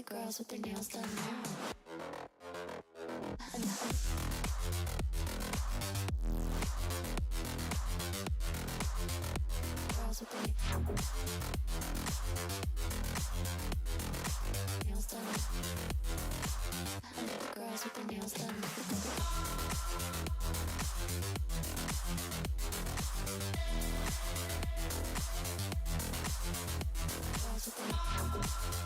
girls with their nails done now. Girls with their nails done. Girls with their nails done. Girls with their nails done.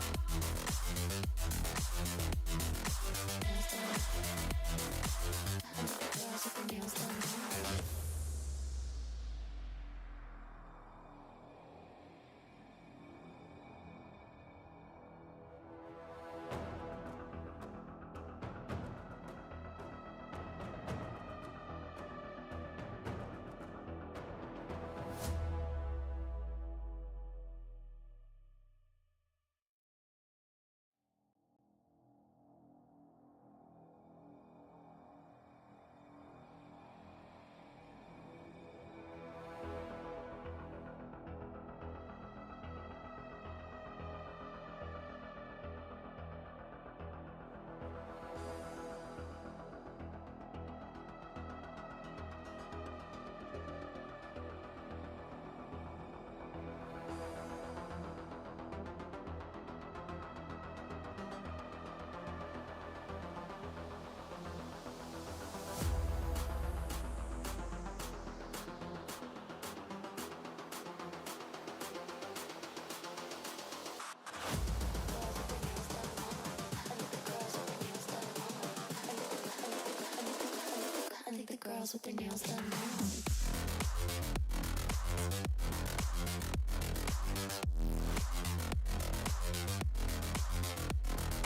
Girls with their nails done now.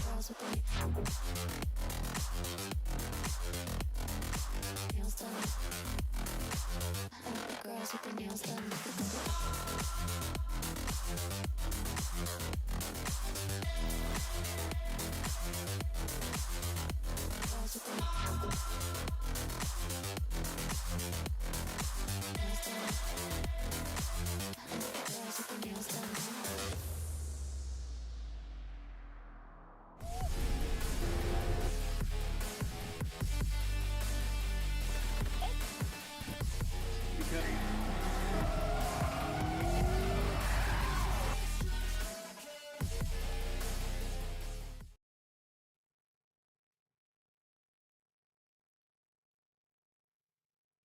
Girls with their nails done. Girls with their nails done. Girls with their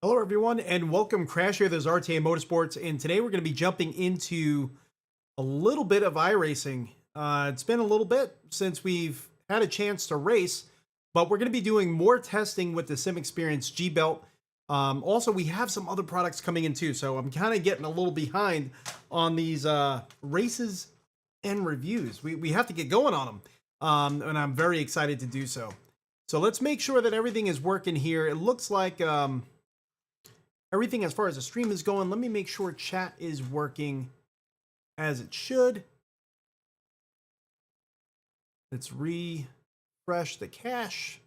Hello everyone and welcome. Crash here, there's RTA Motorsports, and today we're going to be jumping into a little bit of iRacing. It's been a little bit since we've had a chance to race, but we're going to be doing more testing with the Sim Experience G Belt. Also, we have some other products coming in too, so I'm kind of getting a little behind on these races and reviews. We have to get going on them, and I'm very excited to do so. So let's make sure that everything is working here. It looks like everything as far as the stream is going. Let me make sure chat is working as it should. Let's refresh the cache.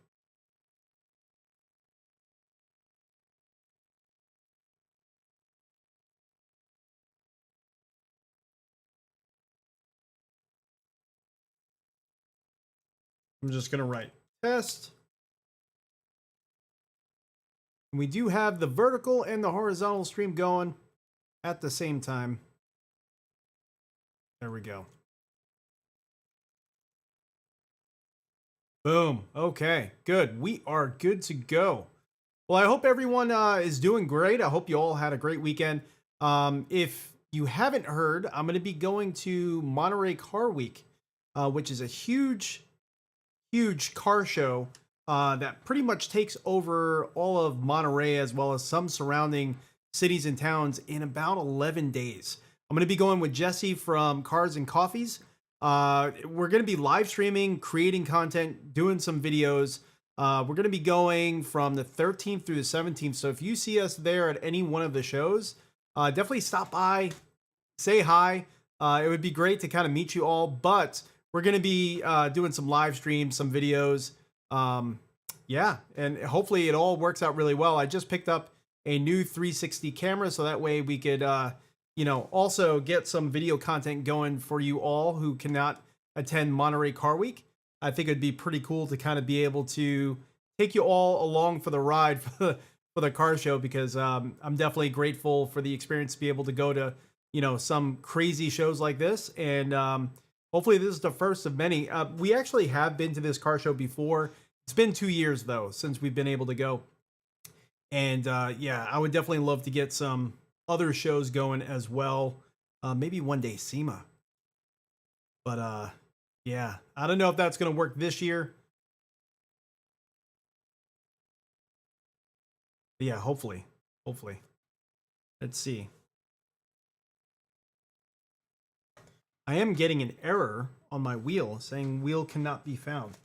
I'm just going to write test. We do have the vertical and the horizontal stream going at the same time. There we go. Boom. Okay, good. We are good to go. Well, I hope everyone is doing great. I hope you all had a great weekend. If you haven't heard, I'm going to be going to Monterey Car Week, which is a huge car show that pretty much takes over all of Monterey as well as some surrounding cities and towns in about 11 days. I'm going to be going with Jesse from Cars and Coffees. We're going to be live streaming, creating content, doing some videos. We're going to be going from the 13th through the 17th. So if you see us there at any one of the shows, definitely stop by, say hi. It would be great to kind of meet you all, but we're going to be doing some live streams, some videos. Yeah, and hopefully it all works out really well. I just picked up a new 360 camera, so that way we could, you know, also get some video content going for you all who cannot attend Monterey Car Week. I think it'd be pretty cool to kind of be able to take you all along for the ride for the car show, because I'm definitely grateful for the experience to be able to go to, some crazy shows like this. And hopefully this is the first of many. We actually have been to this car show before. It's been 2 years though since we've been able to go. And yeah, I would definitely love to get some other shows going as well. Maybe one day SEMA. But yeah, I don't know if that's going to work this year. But yeah, hopefully. Hopefully. Let's see. I am getting an error on my wheel saying wheel cannot be found.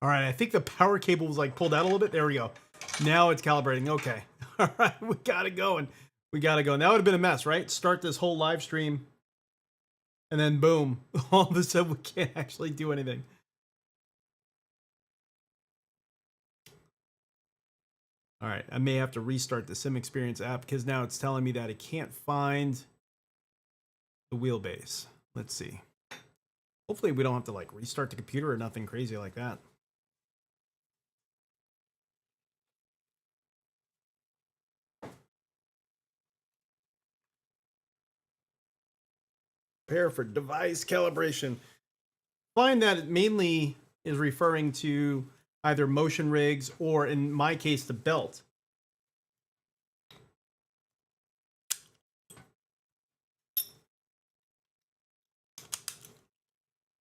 All right, I think the power cable was like pulled out a little bit. There we go. Now it's calibrating. Okay. All right, we got it going. We got to go. And that would have been a mess, right? Start this whole live stream and then boom, all of a sudden we can't actually do anything. All right, I may have to restart the Sim Experience app because now it's telling me that it can't find the wheelbase. Let's see. Hopefully we don't have to like restart the computer or nothing crazy like that. Prepare for device calibration. Find that it mainly is referring to either motion rigs or, in my case, the belt.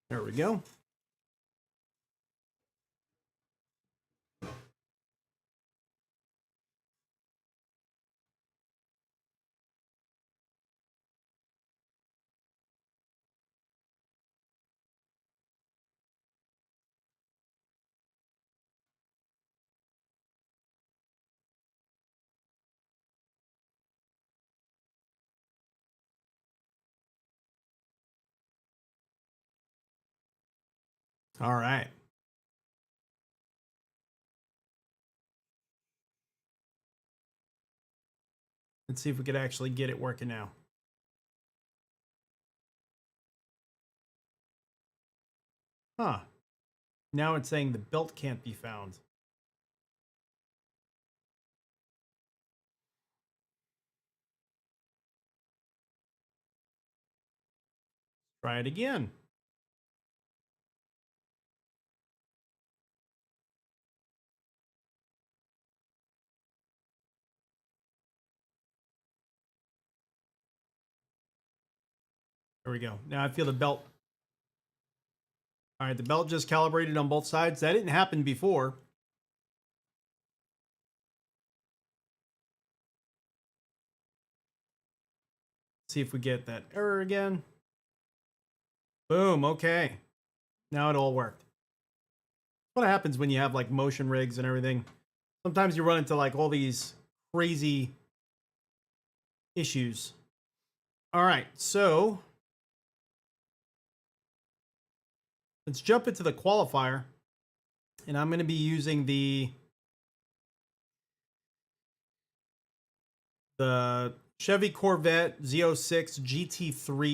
There we go. All right. Let's see if we could actually get it working now. Huh. Now it's saying the belt can't be found. Try it again. There we go. Now I feel the belt. All right, the belt just calibrated on both sides. That didn't happen before. See if we get that error again. Boom, okay. Now it all worked. What happens when you have like motion rigs and everything? Sometimes you run into like all these crazy issues. All right, so let's jump into the qualifier. And I'm going to be using the Chevy Corvette Z06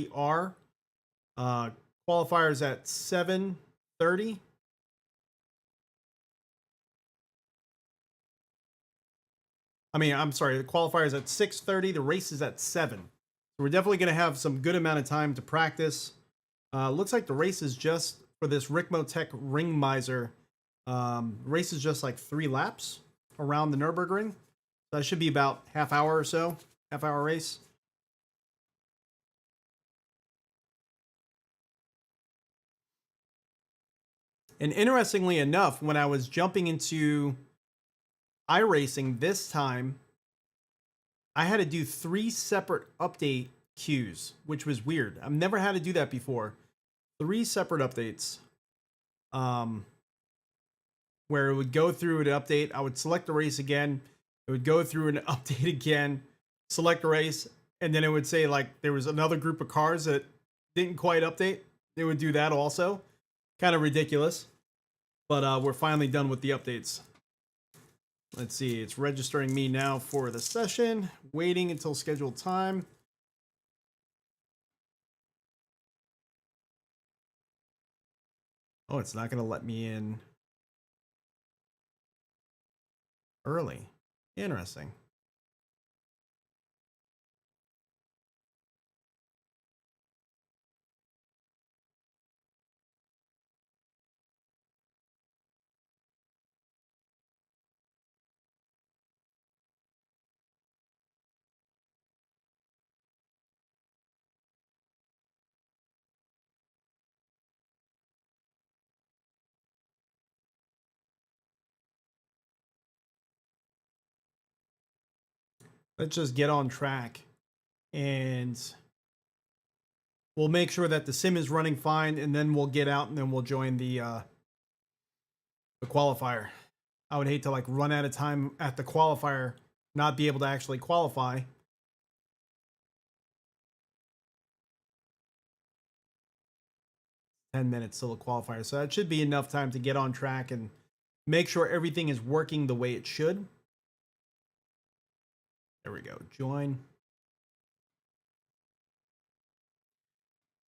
GT3R. Qualifiers at 7:30. I'm sorry, the qualifiers at 6:30. The race is at 7. So we're definitely going to have some good amount of time to practice. Looks like the race is just for this VIOTEK Ring Miser. Race is just like 3 laps around the Nurburgring. So that should be about half hour or so, half-hour race. And interestingly enough, when I was jumping into iRacing this time, I had to do 3 separate update queues, which was weird. I've never had to do that before. 3 separate updates. Where it would go through an update, I would select the race again, it would go through an update again, select a race, and then it would say like there was another group of cars that didn't quite update. It would do that also. Kind of ridiculous. But we're finally done with the updates. Let's see, it's registering me now for the session, waiting until scheduled time. Oh, it's not going to let me in early. Interesting. Let's just get on track and we'll make sure that the sim is running fine, and then we'll get out and then we'll join the qualifier. I would hate to like run out of time at the qualifier, not be able to actually qualify. $10 minutes till the qualifier. So that should be enough time to get on track and make sure everything is working the way it should. There we go. Join.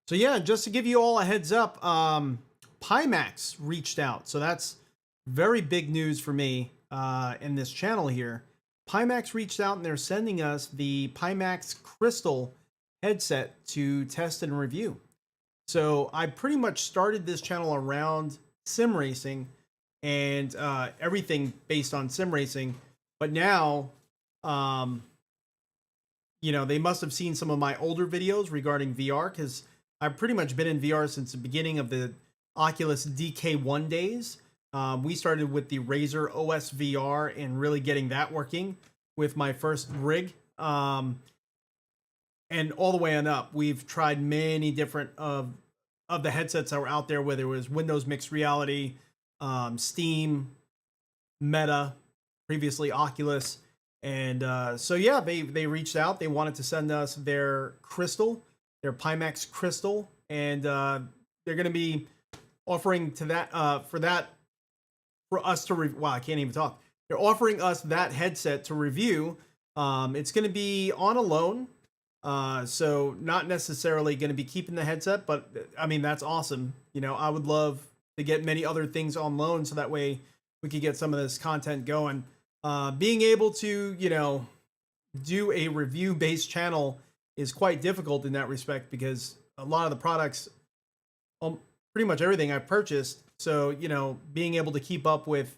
So yeah, just to give you all a heads up, Pimax reached out. So that's very big news for me in this channel here. Pimax reached out and they're sending us the Pimax Crystal headset to test and review. So I pretty much started this channel around sim racing and everything based on sim racing. But now, you know, they must have seen some of my older videos regarding VR, because I've pretty much been in VR since the beginning of the Oculus DK1 days. We started with the Razer OS VR and really getting that working with my first rig. And all the way on up, we've tried many different of the headsets that were out there, whether it was Windows Mixed Reality, Steam, Meta, previously Oculus. And so yeah, they reached out. They wanted to send us their Crystal, their Pimax Crystal, and they're going to be offering to that for us to wow, I can't even talk. They're offering us that headset to review. It's going to be on a loan. So not necessarily going to be keeping the headset, but I mean, that's awesome. You know, I would love to get many other things on loan so that way we could get some of this content going. Being able to, you know, do a review based channel is quite difficult in that respect, because a lot of the products, pretty much everything I purchased. So, you know, being able to keep up with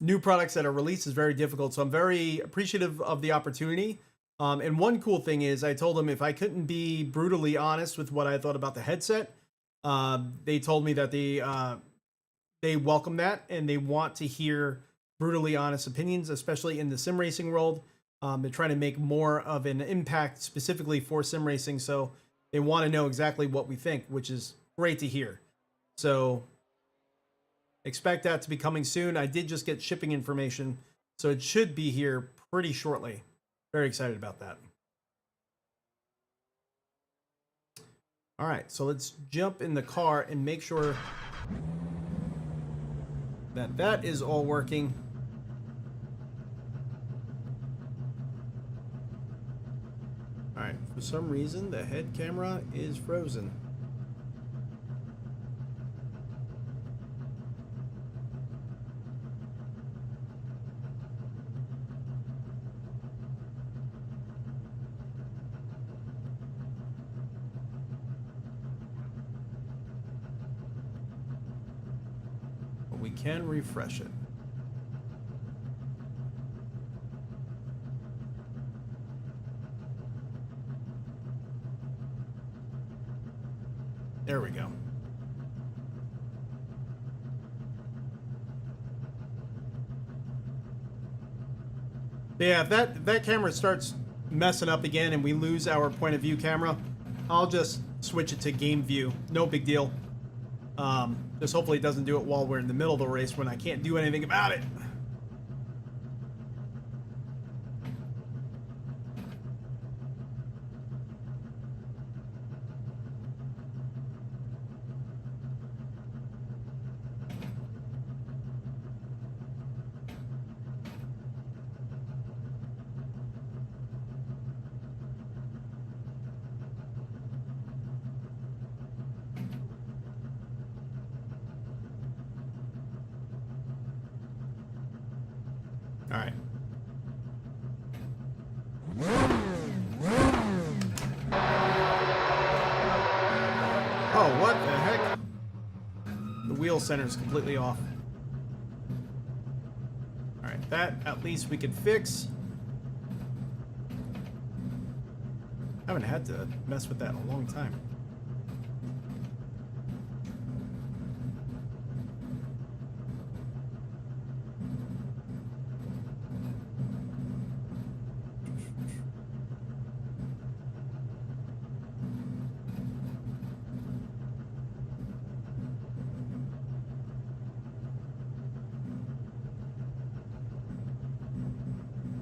new products that are released is very difficult. So I'm very appreciative of the opportunity. And one cool thing is I told them if I couldn't be brutally honest with what I thought about the headset, they told me that they welcome that and they want to hear brutally honest opinions, especially in the sim racing world. They're trying to make more of an impact specifically for sim racing. So they want to know exactly what we think, which is great to hear. So expect that to be coming soon. I did just get shipping information, so it should be here pretty shortly. Very excited about that. All right, so let's jump in the car and make sure that that is all working. All right, for some reason, the head camera is frozen. We can refresh it. There we go. Yeah, if that camera starts messing up again and we lose our point of view camera, I'll just switch it to game view. No big deal. Just hopefully it doesn't do it while we're in the middle of the race when I can't do anything about it. All right. Oh, what the heck? The wheel center is completely off. All right, that at least we could fix. Haven't had to mess with that in a long time.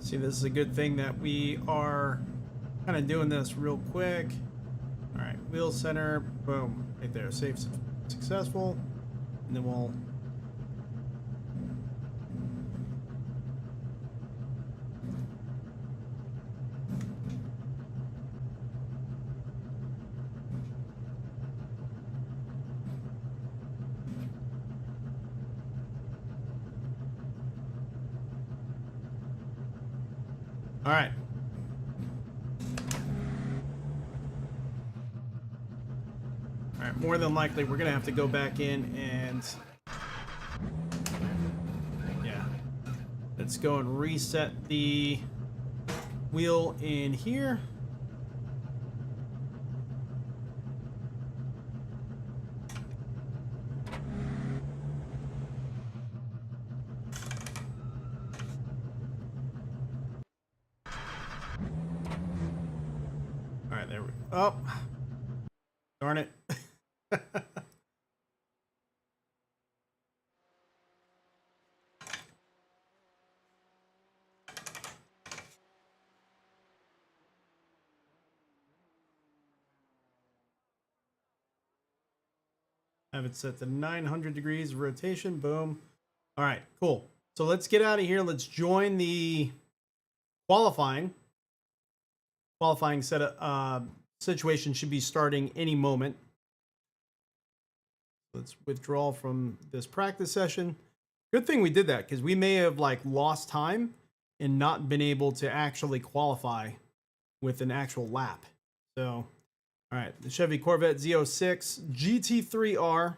See, this is a good thing that we are kind of doing this real quick. All right, wheel center, boom, right there, safe, successful, and then we'll. All right. All right, more than likely, we're gonna have to go back in and, yeah, let's go and reset the wheel in here. All right, there we go. Oh, darn it. Have it set to 900 degrees of rotation. Boom. All right, cool. So let's get out of here. Let's join the qualifying. Qualifying situation should be starting any moment. Let's withdraw from this practice session. Good thing we did that, because we may have like lost time and not been able to actually qualify with an actual lap. So, all right, the Chevy Corvette Z06 GT3R.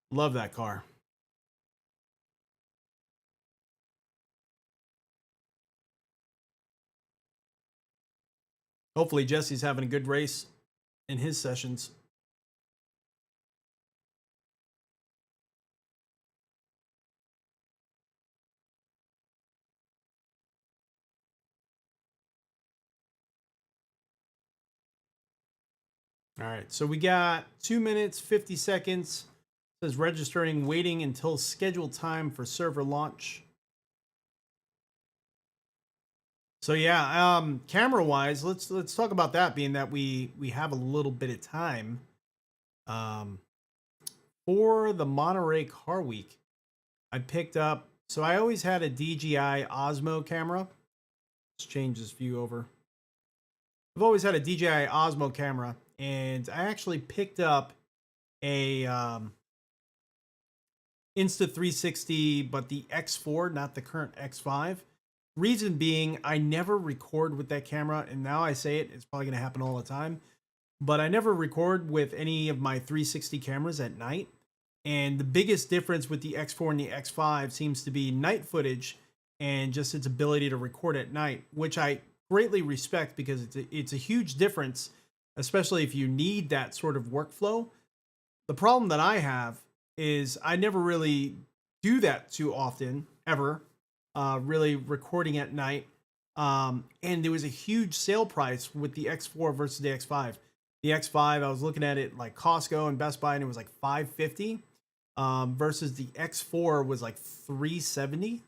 Love that car. Hopefully Jesse's having a good race in his sessions. All right, so we got 2 minutes, 50 seconds. It says registering, waiting until scheduled time for server launch. So yeah, camera wise, let's talk about that, being that we have a little bit of time for the Monterey Car Week. I picked up, so I always had a DJI Osmo camera. Let's change this view over. I've always had a DJI Osmo camera, and I actually picked up a Insta360, but the X4, not the current X5. Reason being, I never record with that camera, and now I say it, it's probably going to happen all the time, but I never record with any of my 360 cameras at night. And the biggest difference with the X4 and the X5 seems to be night footage and just its ability to record at night, which I greatly respect, because it's a huge difference, especially if you need that sort of workflow. The problem that I have is I never really do that too often, ever, really recording at night. And there was a huge sale price with the X4 versus the X5. The X5, I was looking at it like Costco and Best Buy, and it was like $550, versus the X4 was like $370.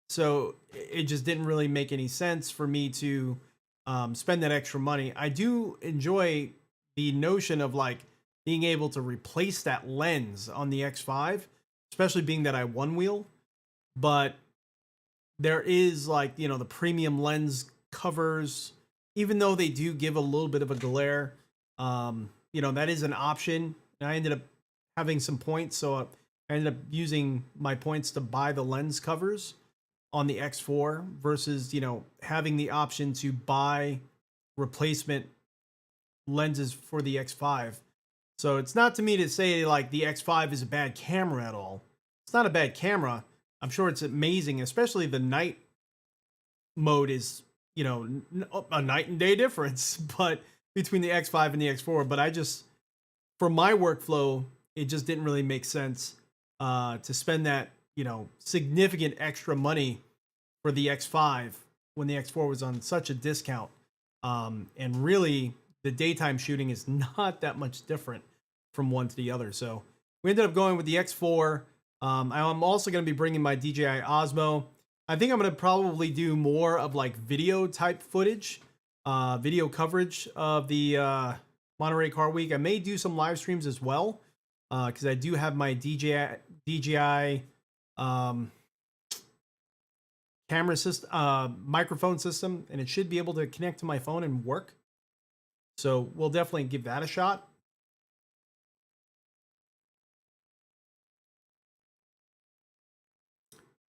So it just didn't really make any sense for me to spend that extra money. I do enjoy the notion of like being able to replace that lens on the X5, especially being that I one wheel. But there is like, you know, the premium lens covers, even though they do give a little bit of a glare, you know, that is an option. And I ended up having some points, so I ended up using my points to buy the lens covers on the X4 versus, you know, having the option to buy replacement lenses for the X5. So it's not to me to say like the X5 is a bad camera at all. It's not a bad camera. I'm sure it's amazing, especially the night mode is, you know, a night and day difference, but between the X5 and the X4. But I just, for my workflow, it just didn't really make sense to spend that, you know, significant extra money for the X5 when the X4 was on such a discount. And really, the daytime shooting is not that much different from one to the other. So we ended up going with the X4. I'm also going to be bringing my DJI Osmo. I think I'm going to probably do more of like video type footage, video coverage of the Monterey Car Week. I may do some live streams as well, because I do have my DJI camera system, microphone system, and it should be able to connect to my phone and work. So we'll definitely give that a shot.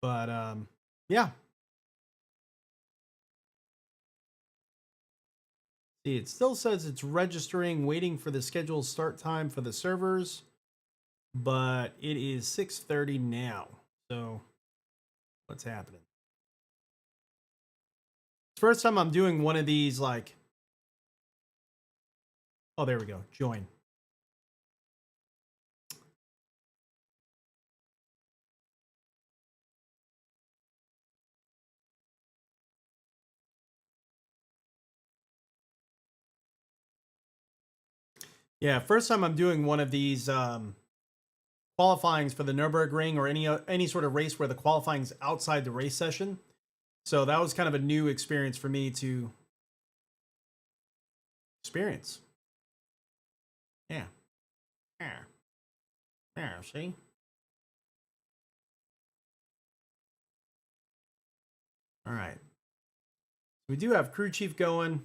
But yeah. See, it still says it's registering, waiting for the scheduled start time for the servers, but it is 6:30 now. So what's happening? It's the first time I'm doing one of these, like, oh, there we go. Join. Yeah, first time I'm doing one of these qualifyings for the Nurburgring or any sort of race where the qualifying's outside the race session. So that was kind of a new experience for me to experience. Yeah. There, see? All right. We do have Crew Chief going.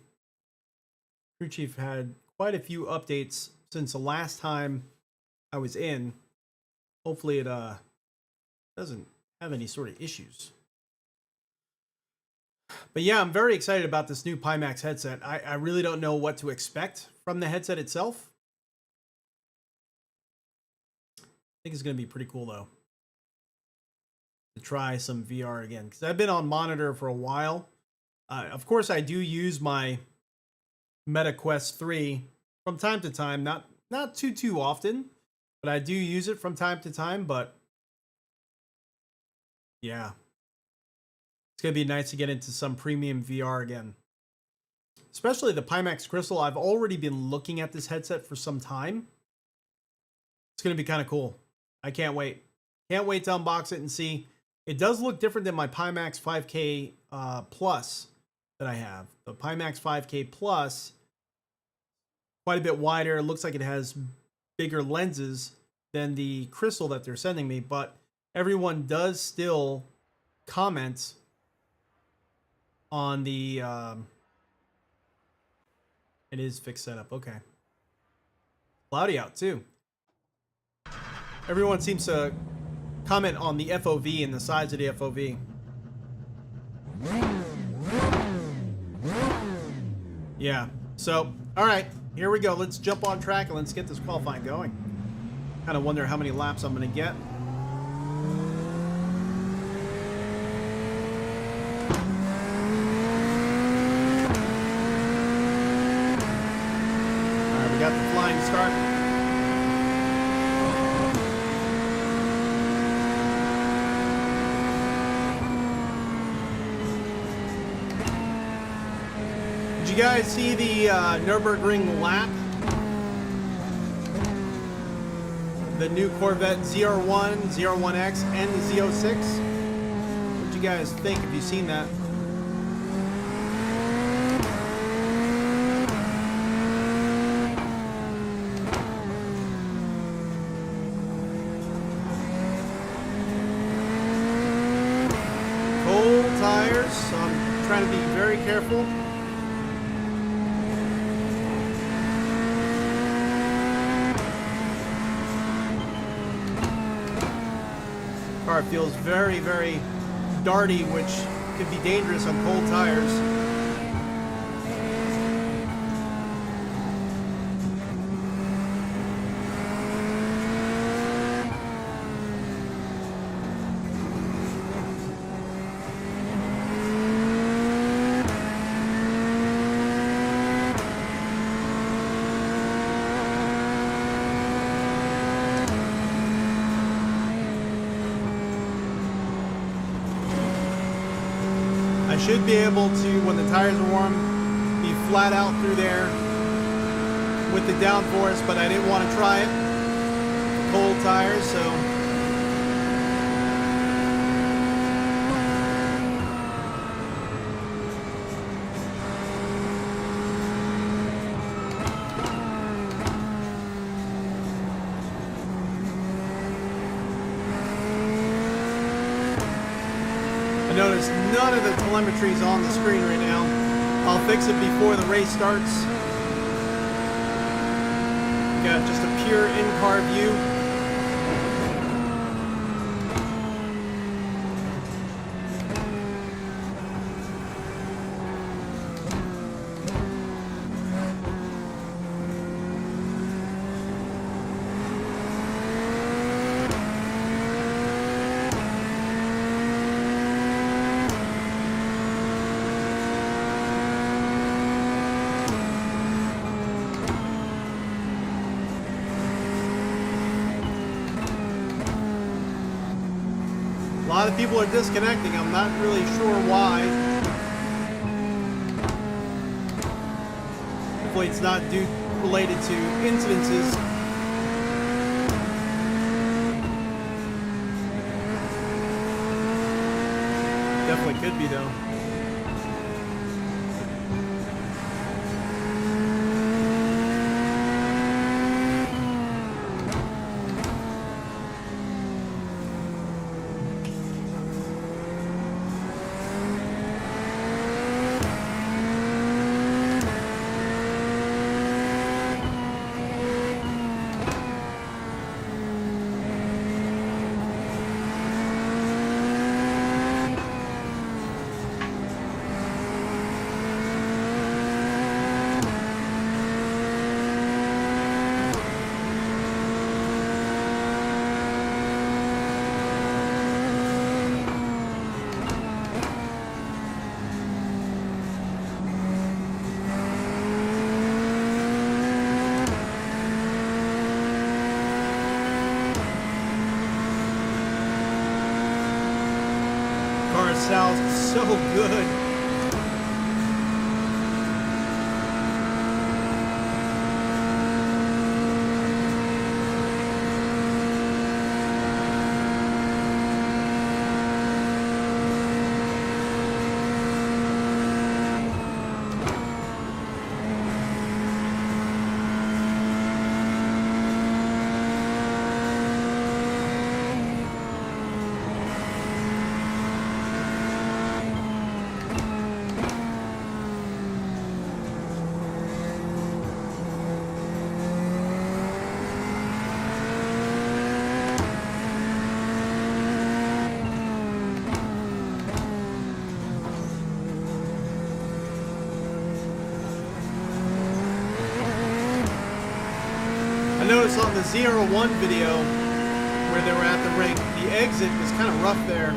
Crew Chief had quite a few updates since the last time I was in. Hopefully it doesn't have any sort of issues. But yeah, I'm very excited about this new Pimax headset. I really don't know what to expect from the headset itself. I think it's going to be pretty cool though, to try some VR again, because I've been on monitor for a while. Of course, I do use my Meta Quest 3 from time to time, not too often, but I do use it from time to time. But yeah, it's gonna be nice to get into some premium VR again, especially the Pimax Crystal. I've already been looking at this headset for some time. It's gonna be kind of cool. I can't wait. Can't wait to unbox it and see. It does look different than my Pimax 5K Plus that I have. The Pimax 5K Plus, quite a bit wider. It looks like it has bigger lenses than the Crystal that they're sending me, but everyone does still comment on the it is fixed setup. Okay. Cloudy out too. Everyone seems to comment on the FOV and the size of the FOV. Yeah. So, all right, here we go. Let's jump on track and let's get this qualifying going. Kind of wonder how many laps I'm going to get. All right, we got the flying start. Did you guys see the Nurburgring lap? The new Corvette ZR1, ZR1X, and the Z06? What did you guys think? Have you seen that? Cold tires, so I'm trying to be very careful. Car feels very, very darty, which could be dangerous on cold tires. Should be able to, when the tires are warm, be flat out through there with the downforce, but I didn't want to try it. Cold tires, so. Notice none of the telemetry is on the screen right now. I'll fix it before the race starts. Got just a pure in-car view. A lot of people are disconnecting. I'm not really sure why. Hopefully it's not related to incidences. Definitely could be though. Sounds so good. Notice on the ZR1 video where they were at the ring, the exit was kind of rough there.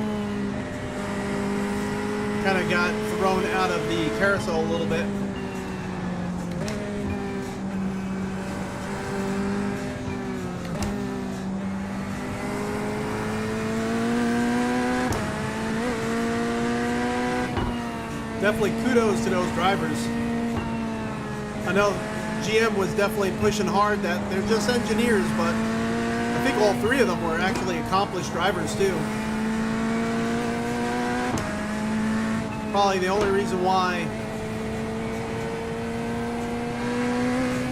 Kind of got thrown out of the carousel a little bit. Definitely kudos to those drivers. I know GM was definitely pushing hard that they're just engineers, but I think all three of them were actually accomplished drivers too. Probably the only reason why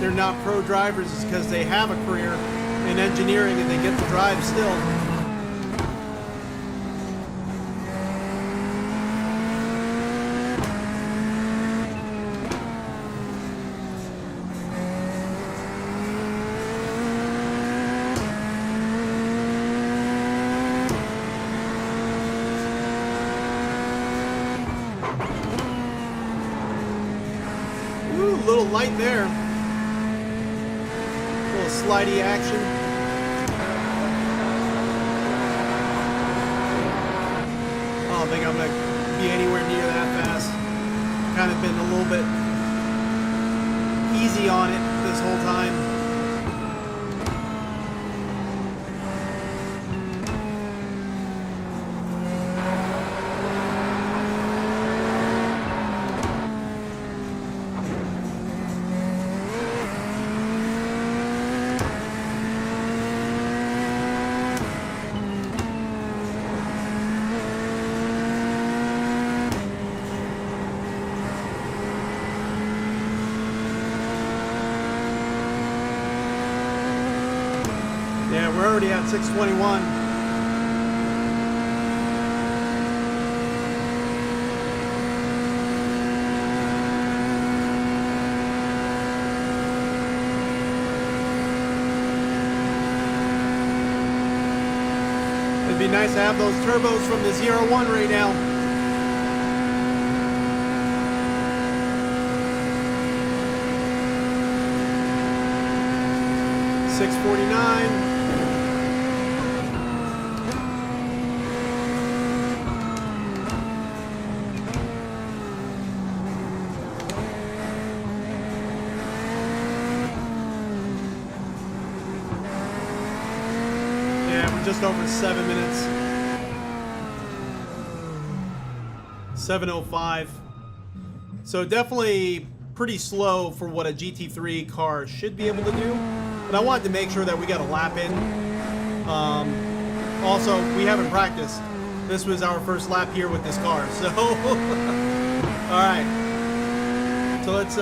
they're not pro drivers is because they have a career in engineering and they get to drive still. Ooh, a little light there. A little slidey action. I don't think I'm going to be anywhere near that fast. Kind of been a little bit easy on it this whole time. Yeah, we're already at 621. It'd be nice to have those turbos from the 01 right now. $6.49. Just over 7 minutes. 7:05. So definitely pretty slow for what a GT3 car should be able to do. But I wanted to make sure that we got a lap in. Also, we haven't practiced. This was our first lap here with this car. So, all right. So let's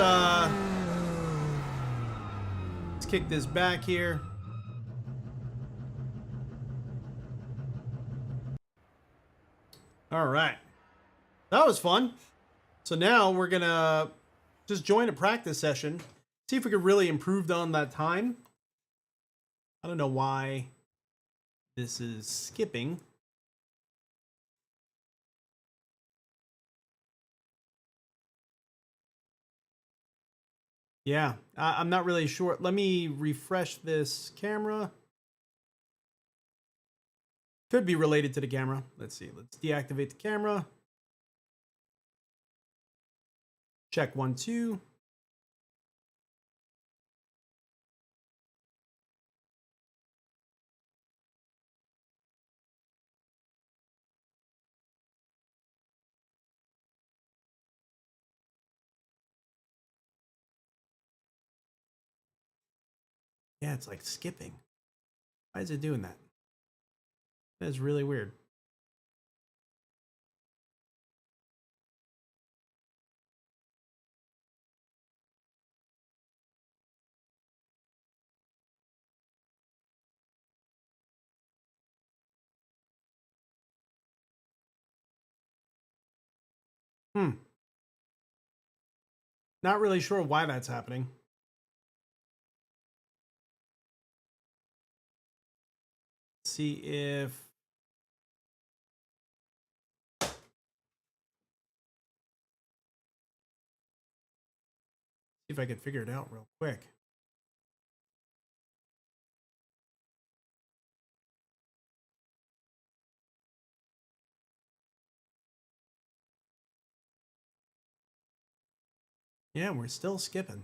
kick this back here. All right, that was fun. So now we're gonna just join a practice session, see if we could really improve on that time. I don't know why this is skipping. Yeah, I'm not really sure. Let me refresh this camera. Could be related to the camera. Let's see. Let's deactivate the camera. Check 1, 2. Yeah, it's like skipping. Why is it doing that? That's really weird. Not really sure why that's happening. See if I could figure it out real quick. Yeah, we're still skipping.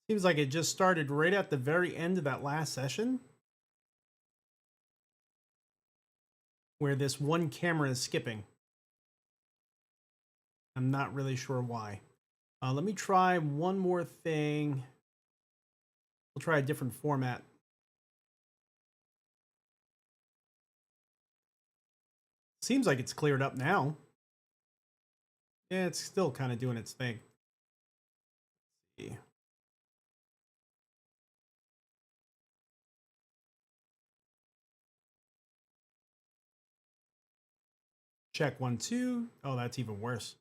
Seems like it just started right at the very end of that last session, where this one camera is skipping. I'm not really sure why. Let me try one more thing. We'll try a different format. Seems like it's cleared up now. Yeah, it's still kind of doing its thing. Let's see. Check 1, 2. Oh, that's even worse.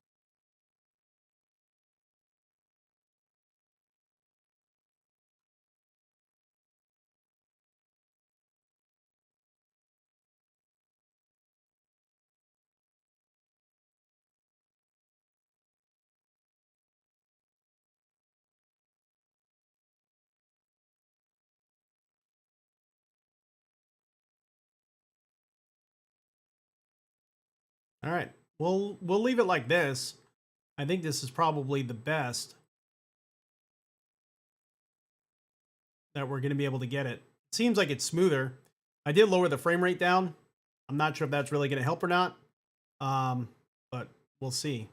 All right. We'll leave it like this. I think this is probably the best that we're going to be able to get it. Seems like it's smoother. I did lower the frame rate down. I'm not sure if that's really going to help or not. But we'll see.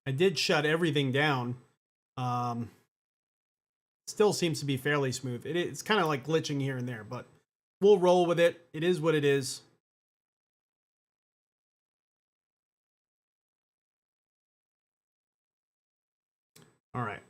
I did shut everything down. Still seems to be fairly smooth. It's kind of like glitching here and there, but we'll roll with it. It is what it is. All right.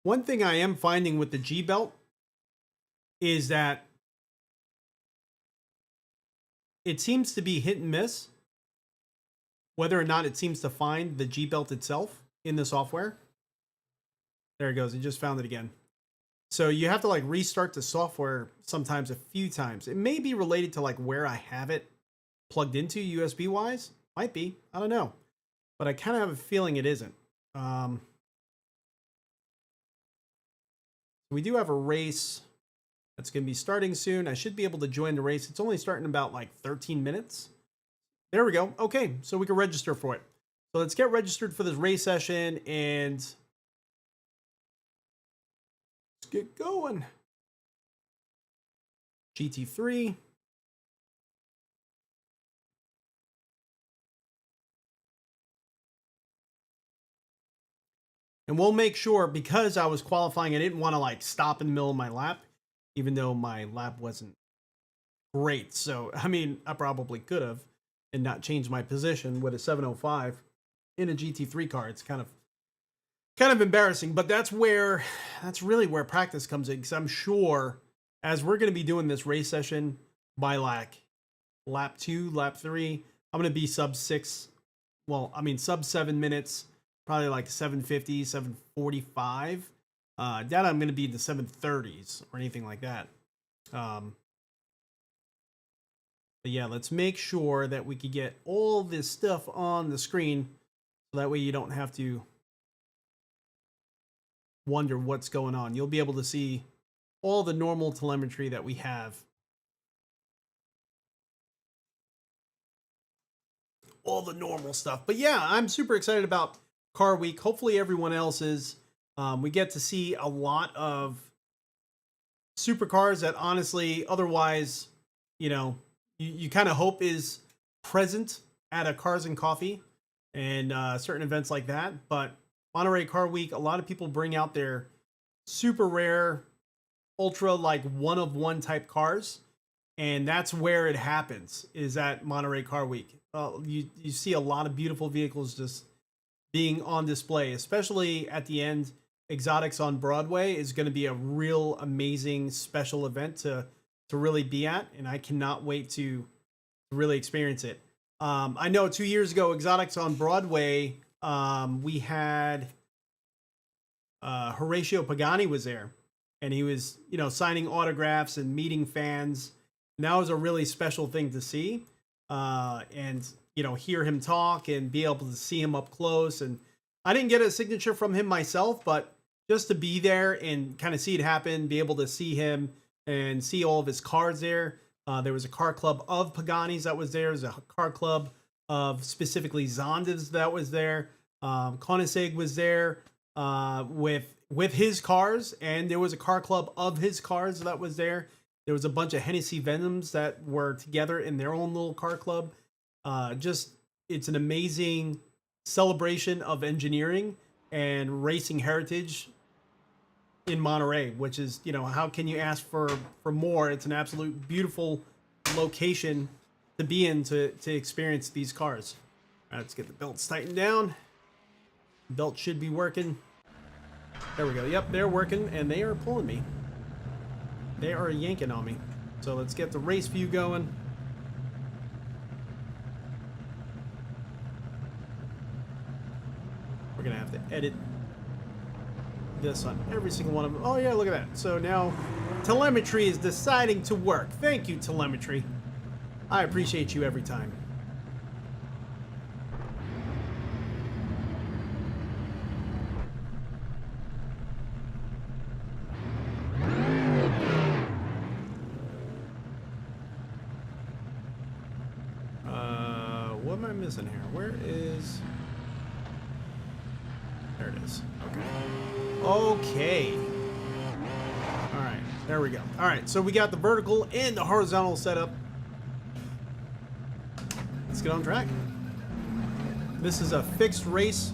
One thing I am finding with the G belt is that it seems to be hit and miss whether or not it seems to find the G belt itself in the software. There it goes. It just found it again. So you have to like restart the software sometimes a few times. It may be related to like where I have it plugged into USB wise. Might be. I don't know. But I kind of have a feeling it isn't. We do have a race that's going to be starting soon. I should be able to join the race. It's only starting in about like 13 minutes. There we go. Okay, so we can register for it. So let's get registered for this race session and let's get going. GT3. And we'll make sure, because I was qualifying, I didn't want to like stop in the middle of my lap, even though my lap wasn't great. So, I mean, I probably could have and not changed my position with a 705 in a GT3 car. It's kind of embarrassing, but that's really where practice comes in. Because I'm sure as we're going to be doing this race session by like lap 2, lap 3, I'm going to be sub 6. Well, I mean, sub 7 minutes. Probably like 750, 745. Doubt I'm going to be in the 730s or anything like that. But yeah, let's make sure that we can get all this stuff on the screen. So that way you don't have to wonder what's going on. You'll be able to see all the normal telemetry that we have. All the normal stuff. But yeah, I'm super excited about Car Week. Hopefully everyone else is. We get to see a lot of supercars that honestly, otherwise, you kind of hope is present at a Cars and Coffee and certain events like that. But Monterey Car Week, a lot of people bring out their super rare, ultra like one of one type cars. And that's where it happens, is at Monterey Car Week. You see a lot of beautiful vehicles just being on display, especially at the end. Exotics on Broadway is going to be a real amazing special event to really be at, and I cannot wait to really experience it. I know 2 years ago, Exotics on Broadway, we had Horatio Pagani was there, and he was, you know, signing autographs and meeting fans. And that was a really special thing to see, and you know, hear him talk and be able to see him up close. And I didn't get a signature from him myself, but just to be there and kind of see it happen, be able to see him and see all of his cars there. There was a car club of Pagani's that was there. There was a car club of specifically Zondas that was there. Koenigsegg was there with his cars, and there was a car club of his cars that was there. There was a bunch of Hennessy Venoms that were together in their own little car club. Just, it's an amazing celebration of engineering and racing heritage in Monterey, which is, you know, how can you ask for more? It's an absolute beautiful location to be in to experience these cars. All right, let's get the belts tightened down. Belt should be working. There we go. Yep, they're working, and they are pulling me. They are yanking on me. So let's get the race view going. We're gonna have to edit this on every single one of them. Oh yeah, look at that. So now telemetry is deciding to work. Thank you, telemetry. I appreciate you every time. What am I missing here? Where is... There it is. Okay. Okay. All right. There we go. All right. So we got the vertical and the horizontal setup. Let's get on track. This is a fixed race.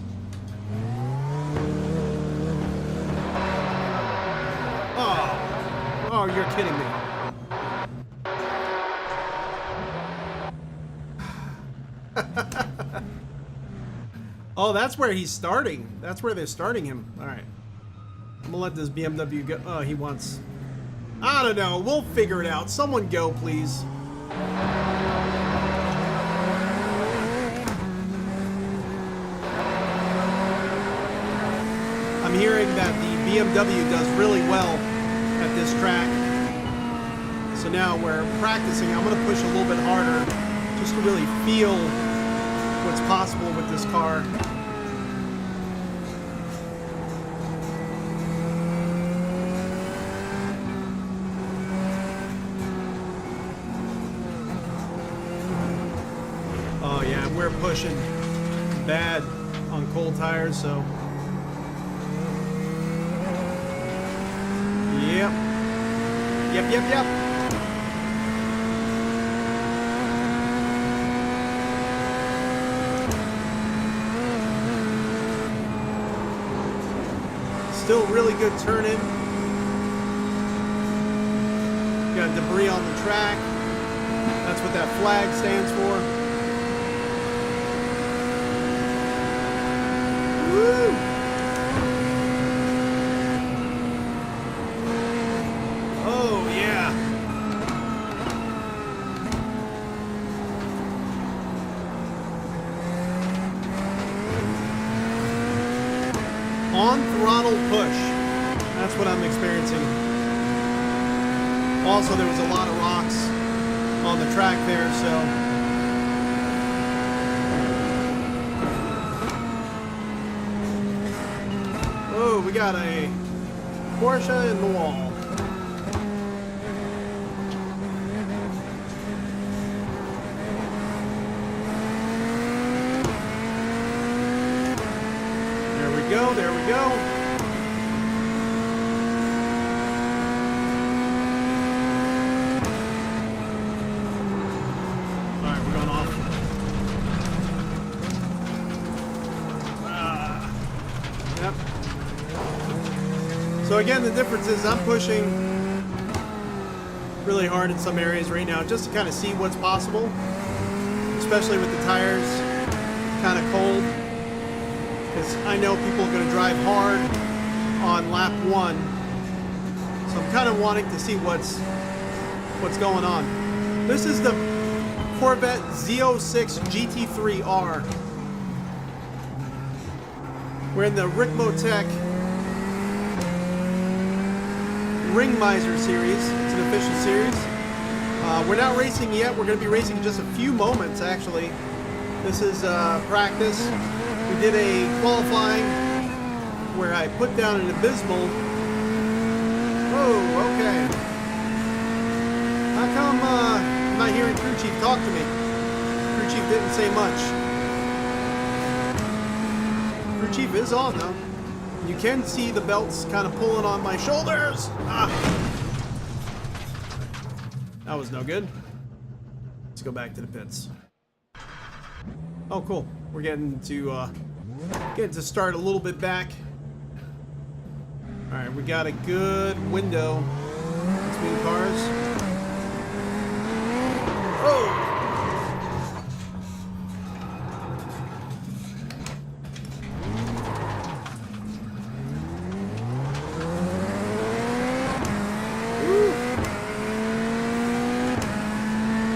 Oh. Oh, you're kidding me. Oh, that's where he's starting. That's where they're starting him. All right. I'm gonna let this BMW go. Oh, he wants... I don't know. We'll figure it out. Someone go, please. I'm hearing that the BMW does really well at this track. So now we're practicing. I'm gonna push a little bit harder just to really feel what's possible with this car. Oh yeah, we're pushing bad on cold tires, so yep. Still really good turning. Got debris on the track. That's what that flag stands for. Woo! Oh, yeah. On throttle push. That's what I'm experiencing. Also, there was a lot of rocks on the track there, so. Oh, we got a Porsche in the wall. There we go. All right, we're going off. Yep. So again, the difference is I'm pushing really hard in some areas right now just to kind of see what's possible, especially with the tires kind of cold. Because I know people are going to drive hard on lap 1, so I'm kind of wanting to see what's going on. This is the Corvette Z06 GT3R. We're in the VIOTEK Ring Miser series. It's an official series. We're not racing yet. We're going to be racing in just a few moments, actually. This is practice. We did a qualifying where I put down an abysmal. Oh, okay. How come I'm not hearing Crew Chief talk to me? Crew Chief didn't say much. Crew Chief is on, though. You can see the belts kind of pulling on my shoulders. Ah. That was no good. Let's go back to the pits. Oh, cool. We're getting to start a little bit back. All right, we got a good window between cars. Oh!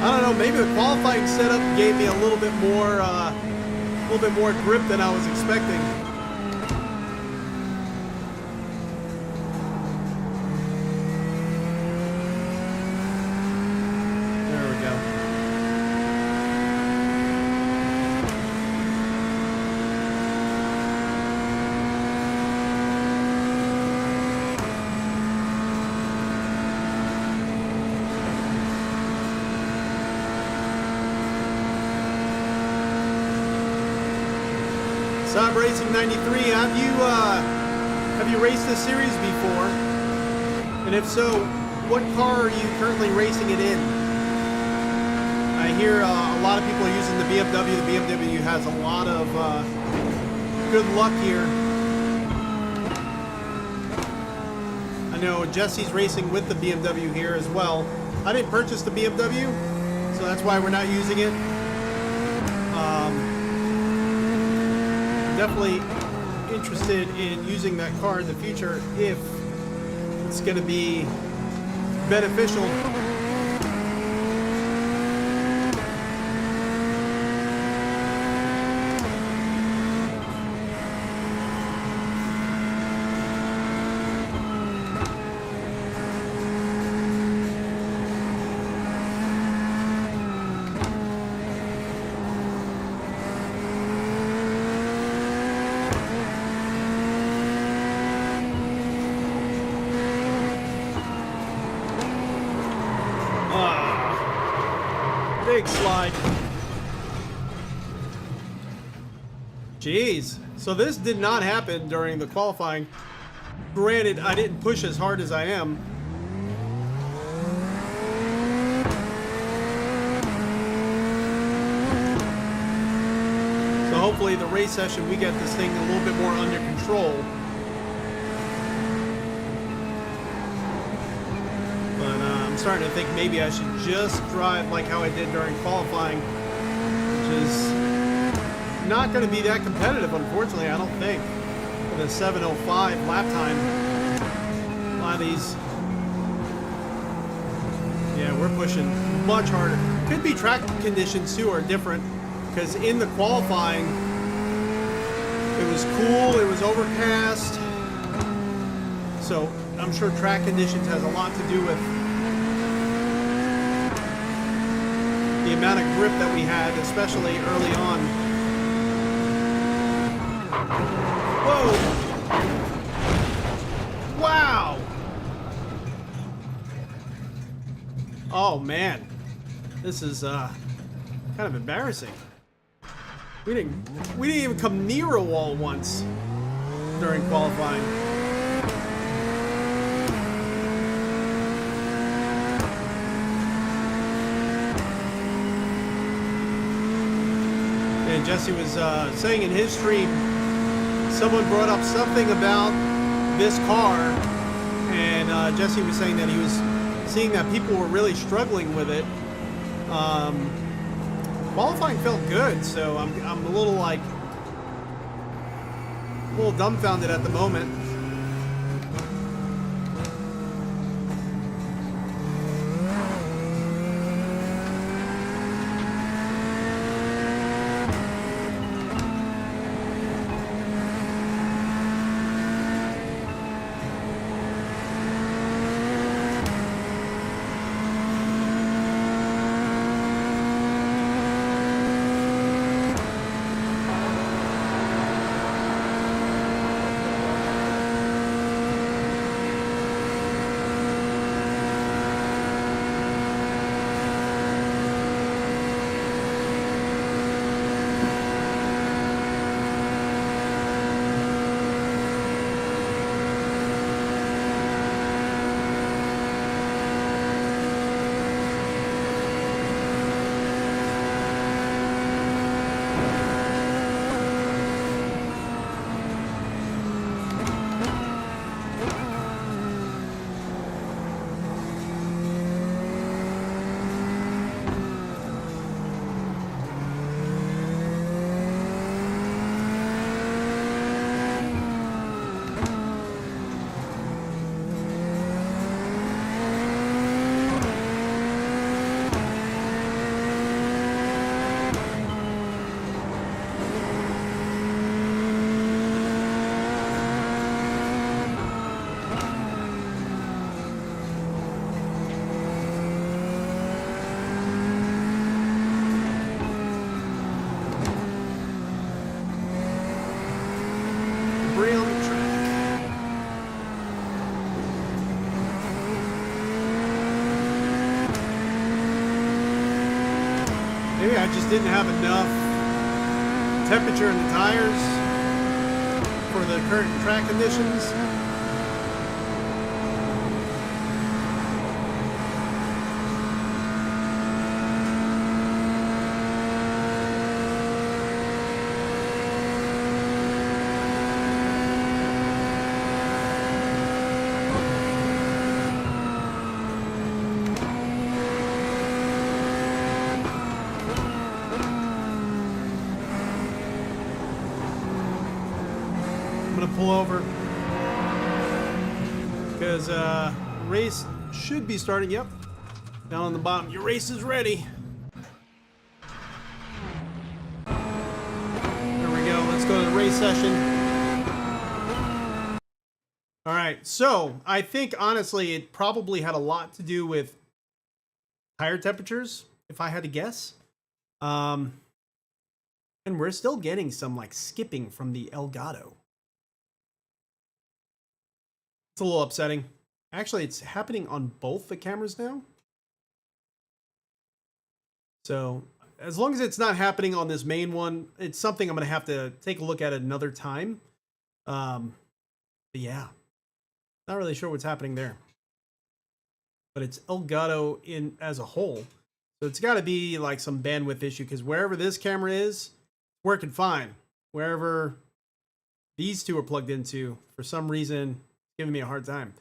I don't know. Maybe the qualifying setup gave me a little bit more grip than I was expecting. IRacing 93, have you raced this series before? And if so, what car are you currently racing it in? I hear a lot of people are using the BMW. The BMW has a lot of good luck here. I know Jesse's racing with the BMW here as well. I didn't purchase the BMW, so that's why we're not using it. Definitely interested in using that car in the future if it's going to be beneficial. Big slide. Jeez. So this did not happen during the qualifying. Granted, I didn't push as hard as I am. So hopefully the race session we get this thing a little bit more under control. Starting to think maybe I should just drive like how I did during qualifying, which is not going to be that competitive, unfortunately. I don't think with a 7:05 lap time. A lot of these, yeah, we're pushing much harder. Could be track conditions too are different, because in the qualifying it was cool, it was overcast, so I'm sure track conditions has a lot to do with the amount of grip that we had, especially early on. Whoa! Wow! Oh man, this is kind of embarrassing. We didn't even come near a wall once during qualifying. And Jesse was saying in his stream, someone brought up something about this car, and Jesse was saying that he was seeing that people were really struggling with it. Qualifying felt good, so I'm a little dumbfounded at the moment. Maybe I just didn't have enough temperature in the tires for the current track conditions. Pull over because race should be starting. Yep, down on the bottom, your race is ready. There we go. Let's go to the race session. All right, so I think honestly it probably had a lot to do with tire temperatures, if I had to guess. And we're still getting some like skipping from the Elgato. It's a little upsetting. Actually, it's happening on both the cameras now. So as long as it's not happening on this main one, it's something I'm going to have to take a look at another time. But yeah, not really sure what's happening there. But it's Elgato in as a whole. So it's got to be like some bandwidth issue because wherever this camera is, it's working fine. Wherever these two are plugged into, for some reason, giving me a hard time.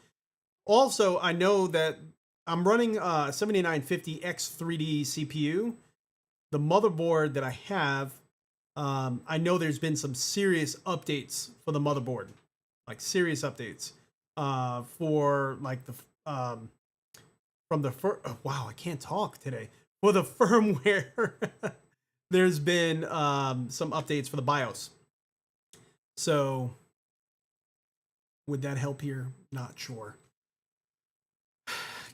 Also, I know that I'm running a 7950X3D CPU. The motherboard that I have, I know there's been some serious updates for the motherboard, like serious updates for like the from the wow, I can't talk today. For the firmware, there's been some updates for the BIOS. So would that help here? Not sure.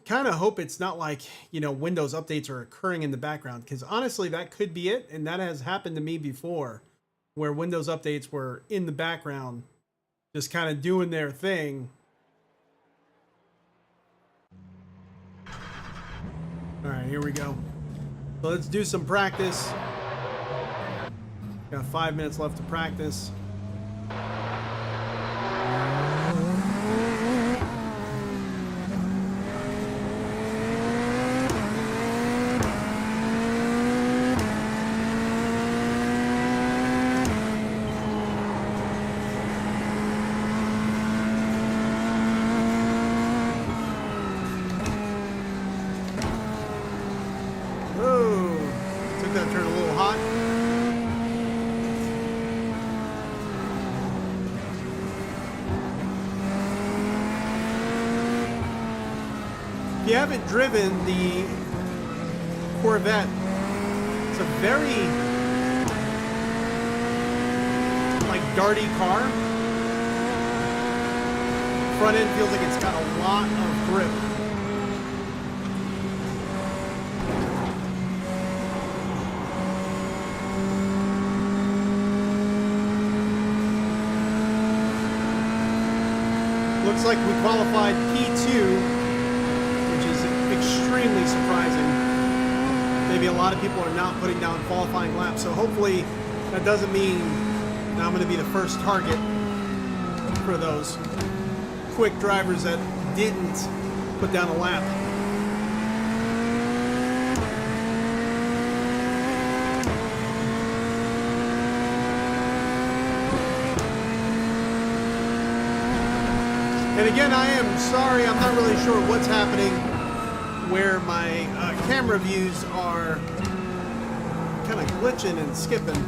Kind of hope it's not like, you know, Windows updates are occurring in the background, because honestly, that could be it. And that has happened to me before, where Windows updates were in the background, just kind of doing their thing. All right, here we go. So let's do some practice. Got 5 minutes left to practice. That turned a little hot. If you haven't driven the Corvette, it's a very like darty car. Front end feels like it's got a lot of grip. Looks like we qualified P2, which is extremely surprising. Maybe a lot of people are not putting down qualifying laps, so hopefully that doesn't mean that I'm going to be the first target for those quick drivers that didn't put down a lap. And again, I am sorry, I'm not really sure what's happening where my camera views are kind of glitching and skipping.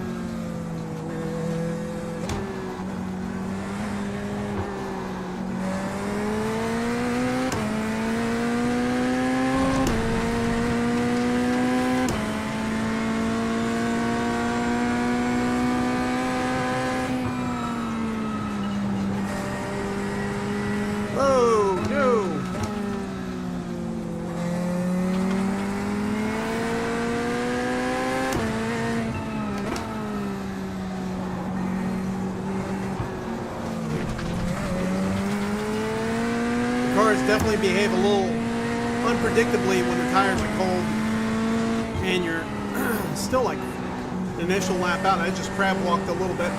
Cars definitely behave a little unpredictably when the tires are cold and you're I'm still like an initial lap out. I just crab walked a little bit.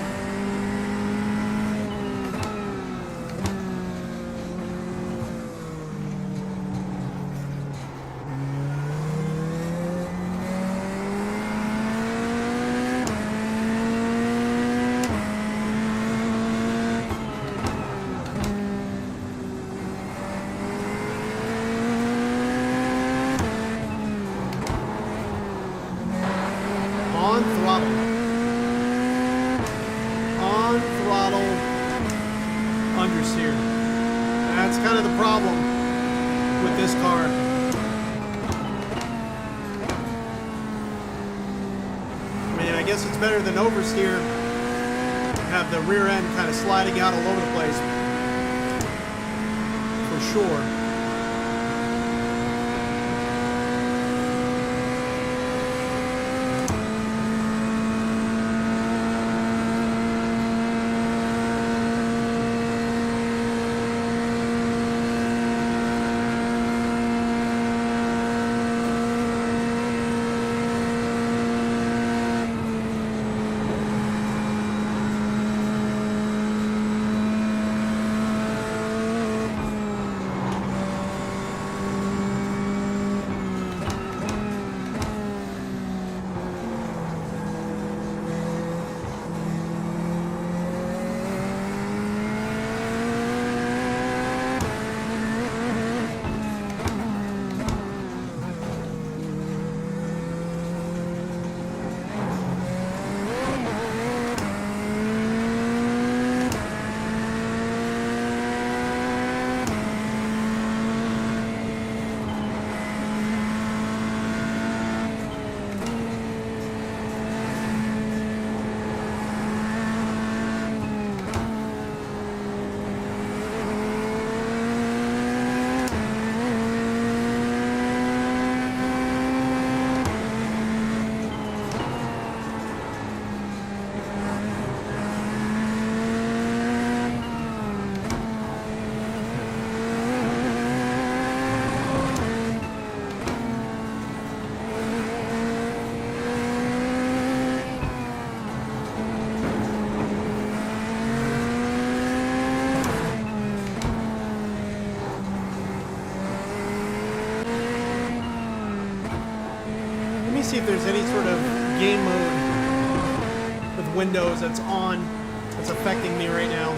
On throttle, understeer. That's kind of the problem with this car. I mean, I guess it's better than oversteer. Have the rear end kind of sliding out all over the place. For sure. See if there's any sort of game mode with Windows that's on that's affecting me right now.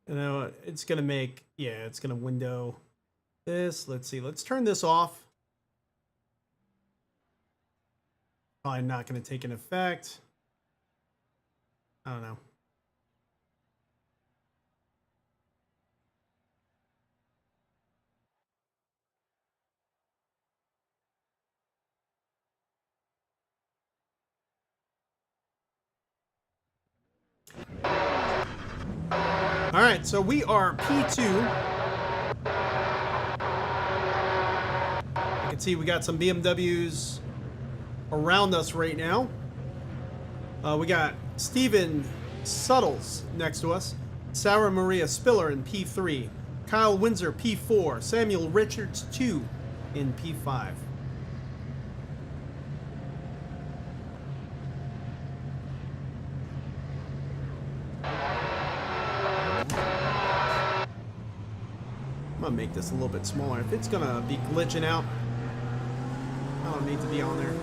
You know, it's gonna make, yeah, it's gonna window this. Let's see, let's turn this off. Probably not going to take an effect. I don't know. All right, so we are P2. You can see we got some BMWs around us right now. We got Steven Suttles next to us, Sarah Maria Spiller in P3, Kyle Windsor P4, Samuel Richards 2 in P5. I'm gonna make this a little bit smaller. If it's gonna be glitching out, I don't need to be on there.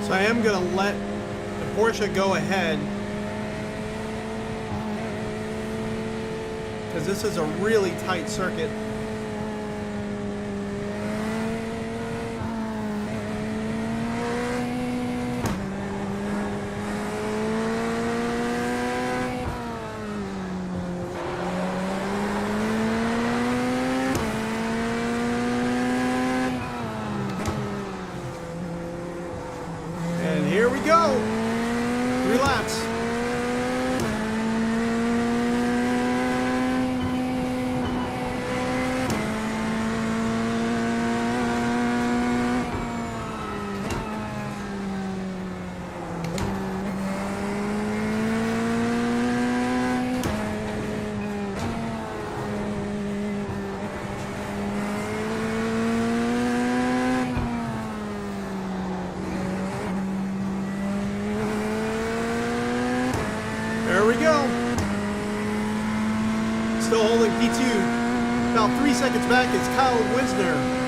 So I am going to let the Porsche go ahead, because this is a really tight circuit. Here we go. 3 laps. There we go. Still holding P2. About 3 seconds back is Kyle Wisner.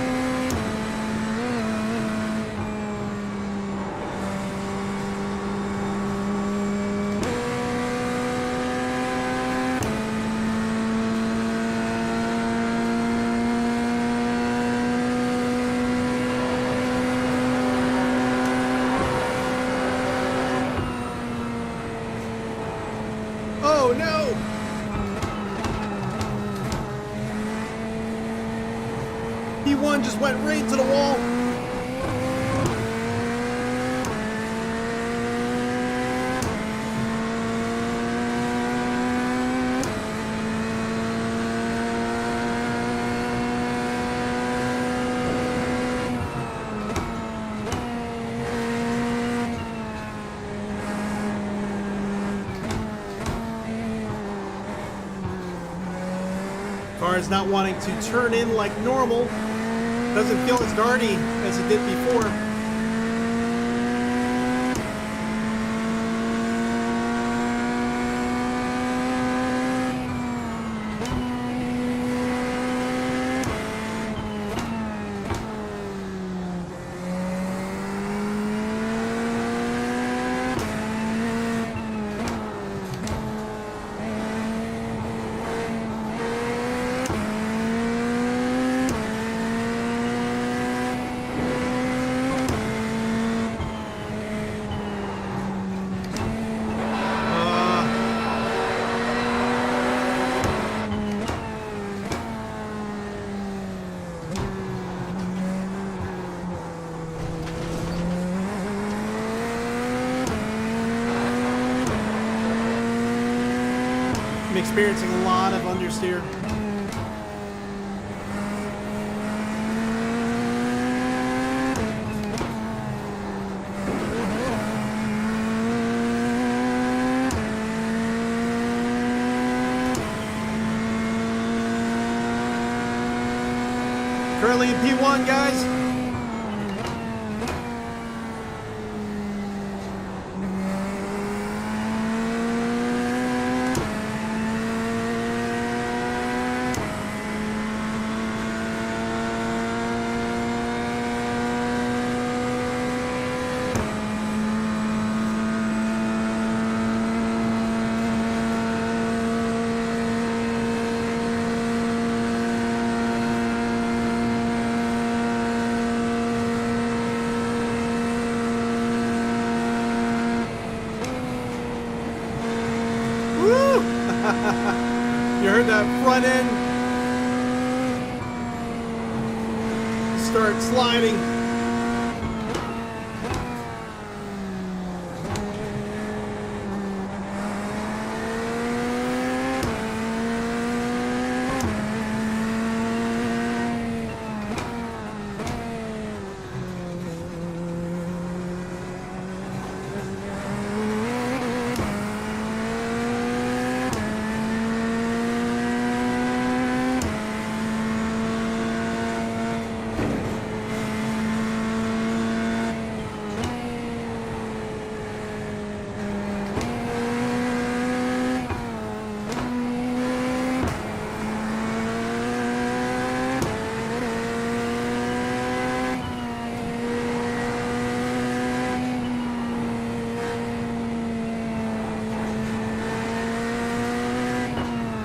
Oh no! P1 just went right to the wall. Car is not wanting to turn in like normal. Doesn't feel as darty as it did before. I'm experiencing a lot of understeer. Currently in P1, guys. You heard that front end start sliding.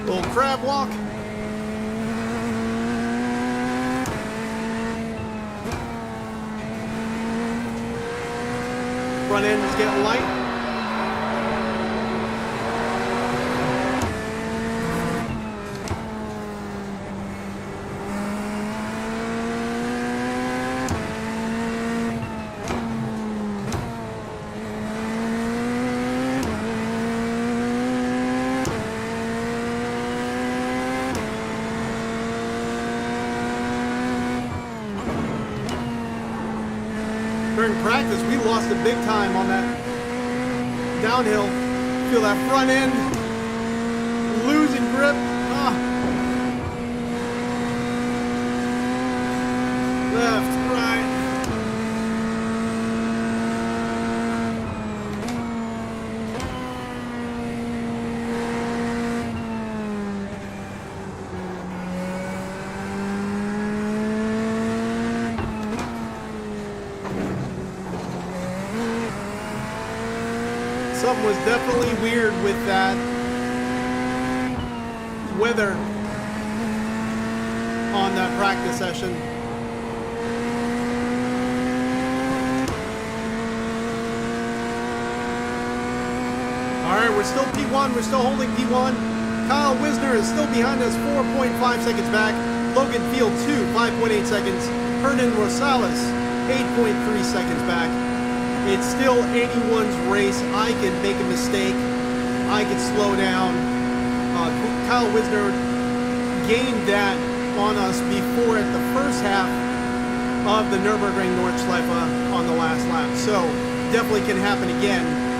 Little crab walk. Front end is getting light. during practice, we lost it big time on that downhill. Feel that front end losing grip. Left, right. Something was definitely weird with that weather on that practice session. All right, we're still P1. We're still holding P1. Kyle Wisner is still behind us, 4.5 seconds back. Logan Field 2, 5.8 seconds. Hernan Rosales, 8.3 seconds back. It's still anyone's race. I can make a mistake. I can slow down. Kyle Wisner gained that on us before at the first half of the Nurburgring Nordschleife on the last lap. So definitely can happen again.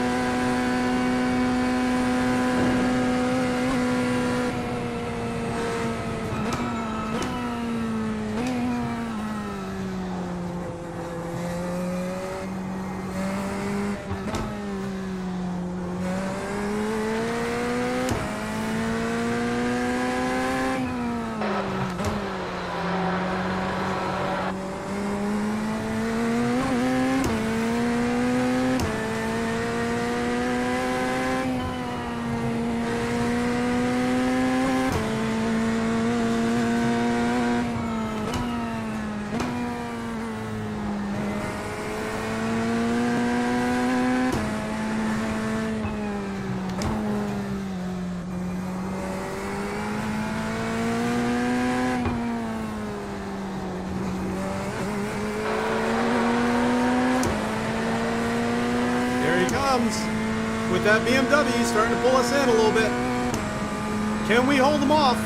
With that BMW starting to pull us in a little bit. Can we hold them off?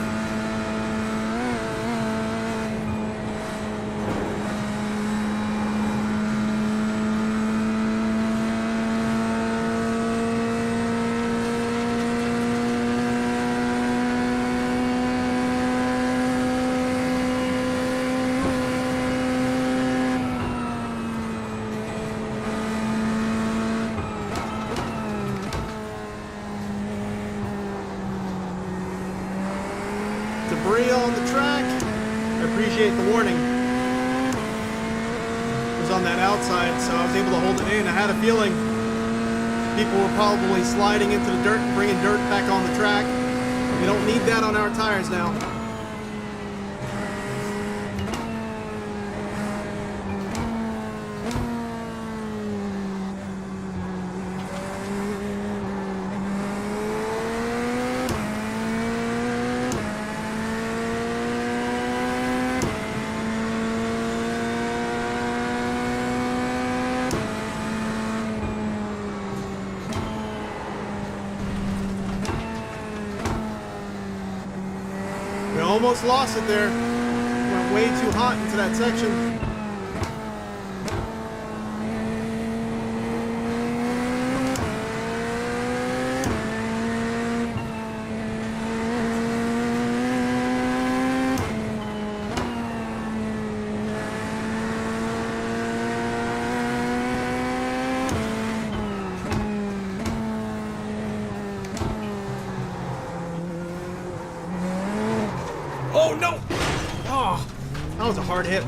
Debris on the track. I appreciate the warning. It was on that outside, so I was able to hold it in. I had a feeling people were probably sliding into the dirt and bringing dirt back on the track. We don't need that on our tires now. Almost lost it there. Went way too hot into that section. Oh no! Oh, that was a hard hit.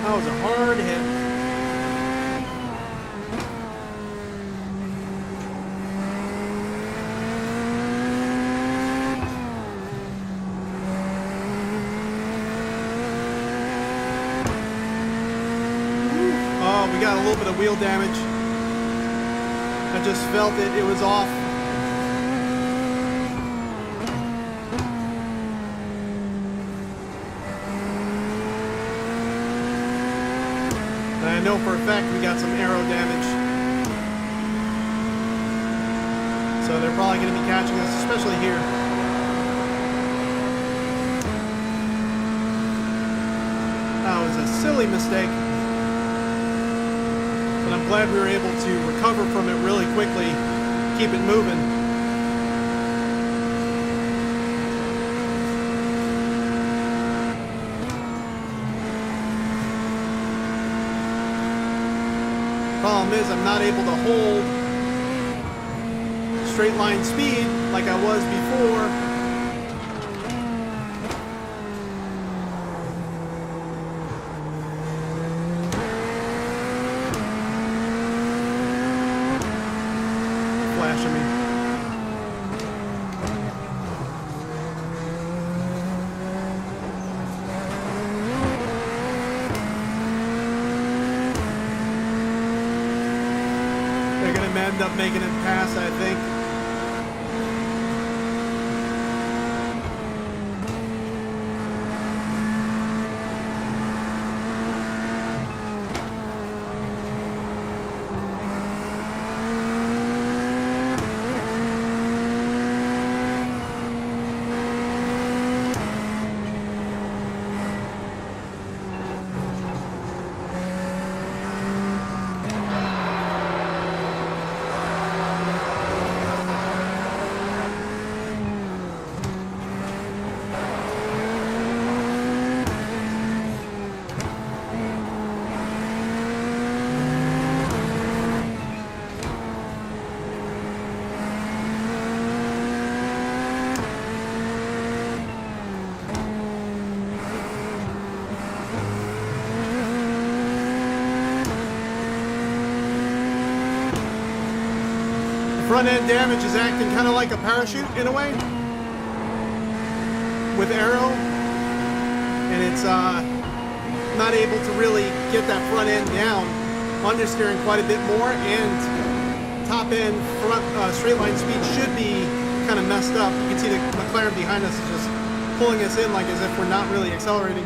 That was a hard hit. Oh, we got a little bit of wheel damage. I just felt it. It was off. I know for a fact we got some aero damage. So they're probably going to be catching us, especially here. silly mistake. But I'm glad we were able to recover from it really quickly, keep it moving. Problem is, I'm not able to hold straight line speed like I was before. Flashing me. They're gonna end up making it pass, I think. Front end damage is acting kind of like a parachute in a way with aero, and it's not able to really get that front end down. Understeering quite a bit more, and top end front straight line speed should be kind of messed up. You can see the McLaren behind us is just pulling us in like as if we're not really accelerating.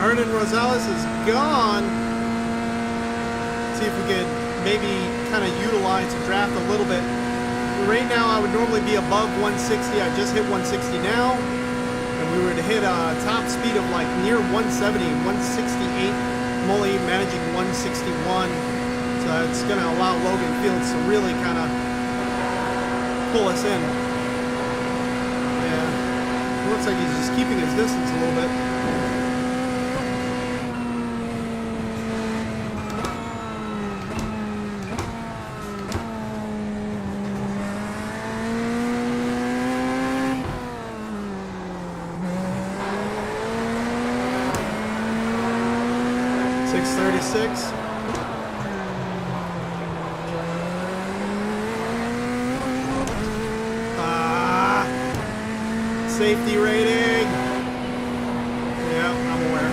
Hernan Rosales is gone. See if we could maybe kind of utilize the draft a little bit. Right now I would normally be above 160. I just hit 160 now. And we would hit a top speed of like near 170, 168. I'm only managing 161. So it's going to allow Logan Fields to really kind of pull us in. Yeah. It looks like he's just keeping his distance a little bit. Safety rating. Yeah, I'm aware.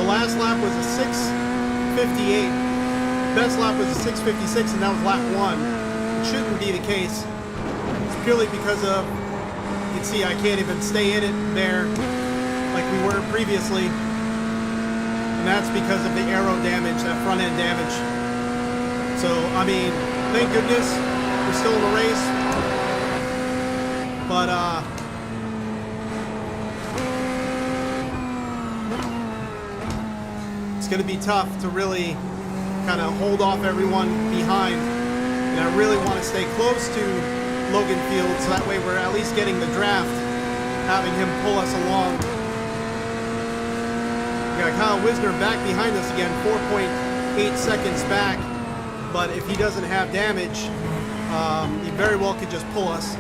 Last lap was a 6:58. Best lap was a 6:56, and that was lap 1. It shouldn't be the case. It's purely because of, you can see I can't even stay in it there like we were previously. And that's because of the aero damage, that front end damage. So, I mean, thank goodness we're still in the race. But, it's going to be tough to really kind of hold off everyone behind. And I really want to stay close to Logan Fields so that way we're at least getting the draft, having him pull us along. got Kyle Wisner back behind us again, 4.8 seconds back. But if he doesn't have damage, he very well could just pull us.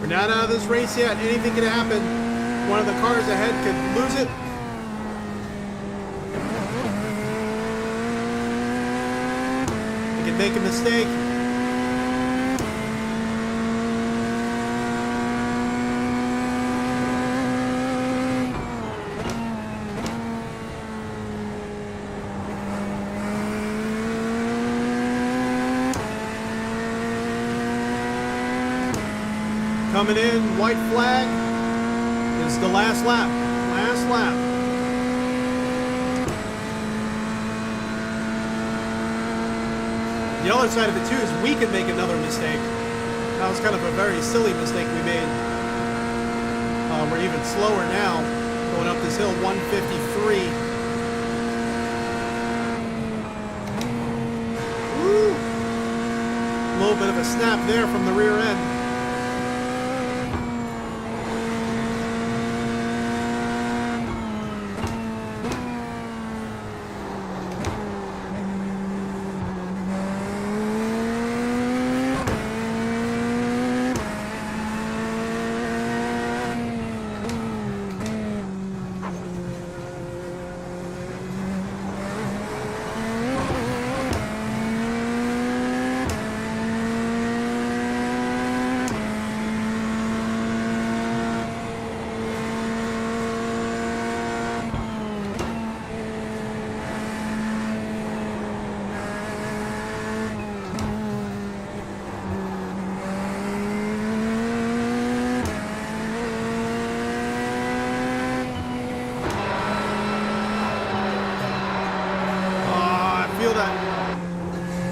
Not out of this race yet. Anything could happen. One of the cars ahead could lose it. They could make a mistake. Coming in, white flag. This is the last lap. Last lap. The other side of it too is we could make another mistake. That was kind of a very silly mistake we made. We're even slower now, going up this hill, 153. Woo! A little bit of a snap there from the rear end.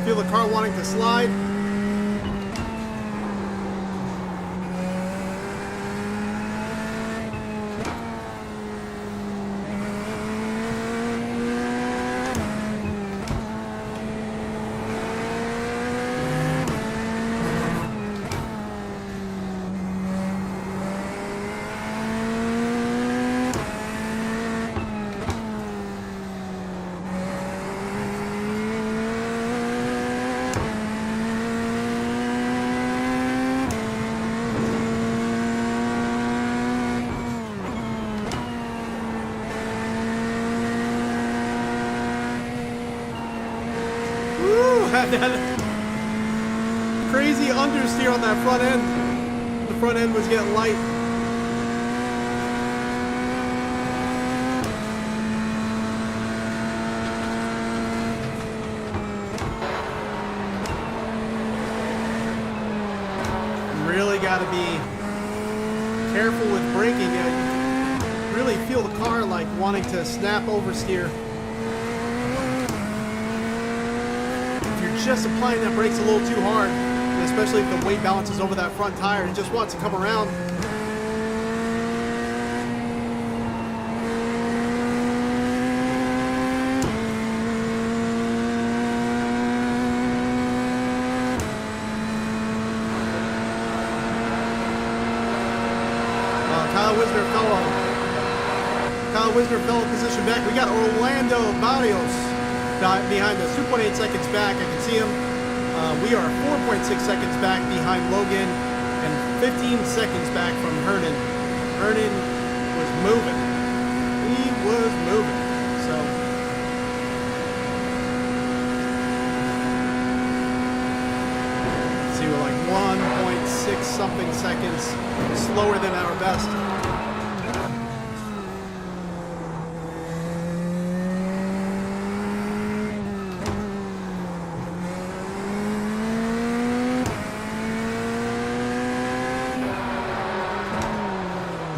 Feel the car wanting to slide. That crazy understeer on that front end. The front end was getting light. Really got to be careful with braking. You really feel the car like wanting to snap oversteer. Just applying that brakes a little too hard, and especially if the weight balances over that front tire, it just wants to come around. Kyle Wisner fell a position back. We got Orlando Barrios behind us, 2.8 seconds back. I can see him. We are 4.6 seconds back behind Logan and 15 seconds back from Hernan. Hernan was moving. He was moving. So see, we're like 1.6 something seconds slower than our best.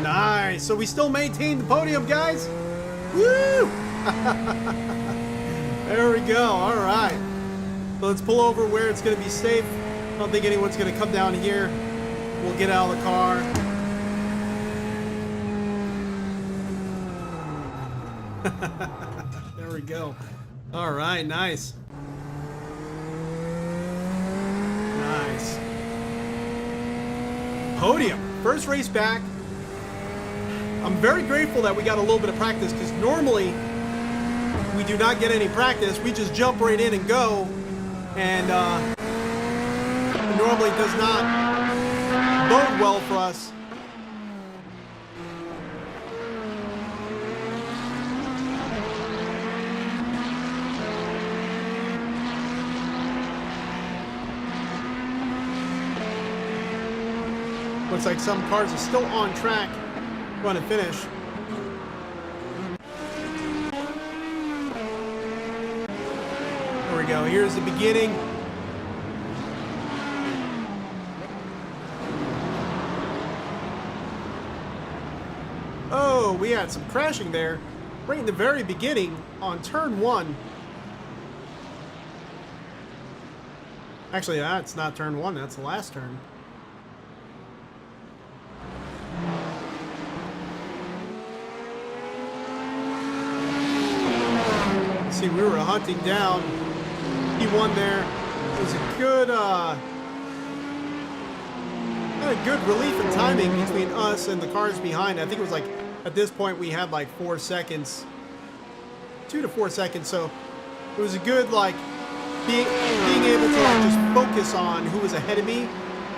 Nice. So we still maintain the podium, guys. Woo! There we go. All right. So let's pull over where it's going to be safe. I don't think anyone's going to come down here. We'll get out of the car. There we go. All right, nice. Nice. Podium. First race back. I'm very grateful that we got a little bit of practice, because normally we do not get any practice. We just jump right in and go. And it normally does not bode well for us. Looks like some cars are still on track, going to finish. There we go. Here's the beginning. Oh, we had some crashing there right in the very beginning on turn 1. Actually, that's not turn 1. That's the last turn. See, we were hunting down P1 there. It was a good, had a good relief in timing between us and the cars behind. I think it was like, at this point, we had like 4 seconds, 2 to 4 seconds. So it was a good, like, being able to like just focus on who was ahead of me,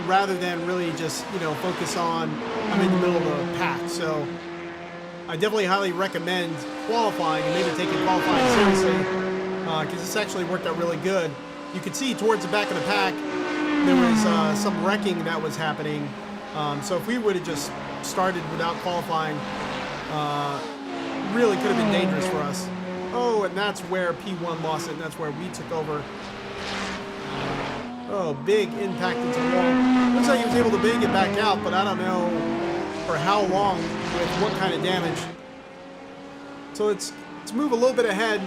rather than really just, you know, focus on I'm in the middle of the pack. So I definitely highly recommend qualifying and maybe taking qualifying seriously, because this actually worked out really good. You could see towards the back of the pack there was some wrecking that was happening. So if we would have just started without qualifying, really could have been dangerous for us. Oh, and that's where P1 lost it, and that's where we took over. Oh, big impact into the wall. Looks like he was able to bang it back out, but I don't know for how long, with what kind of damage. So let's move a little bit ahead.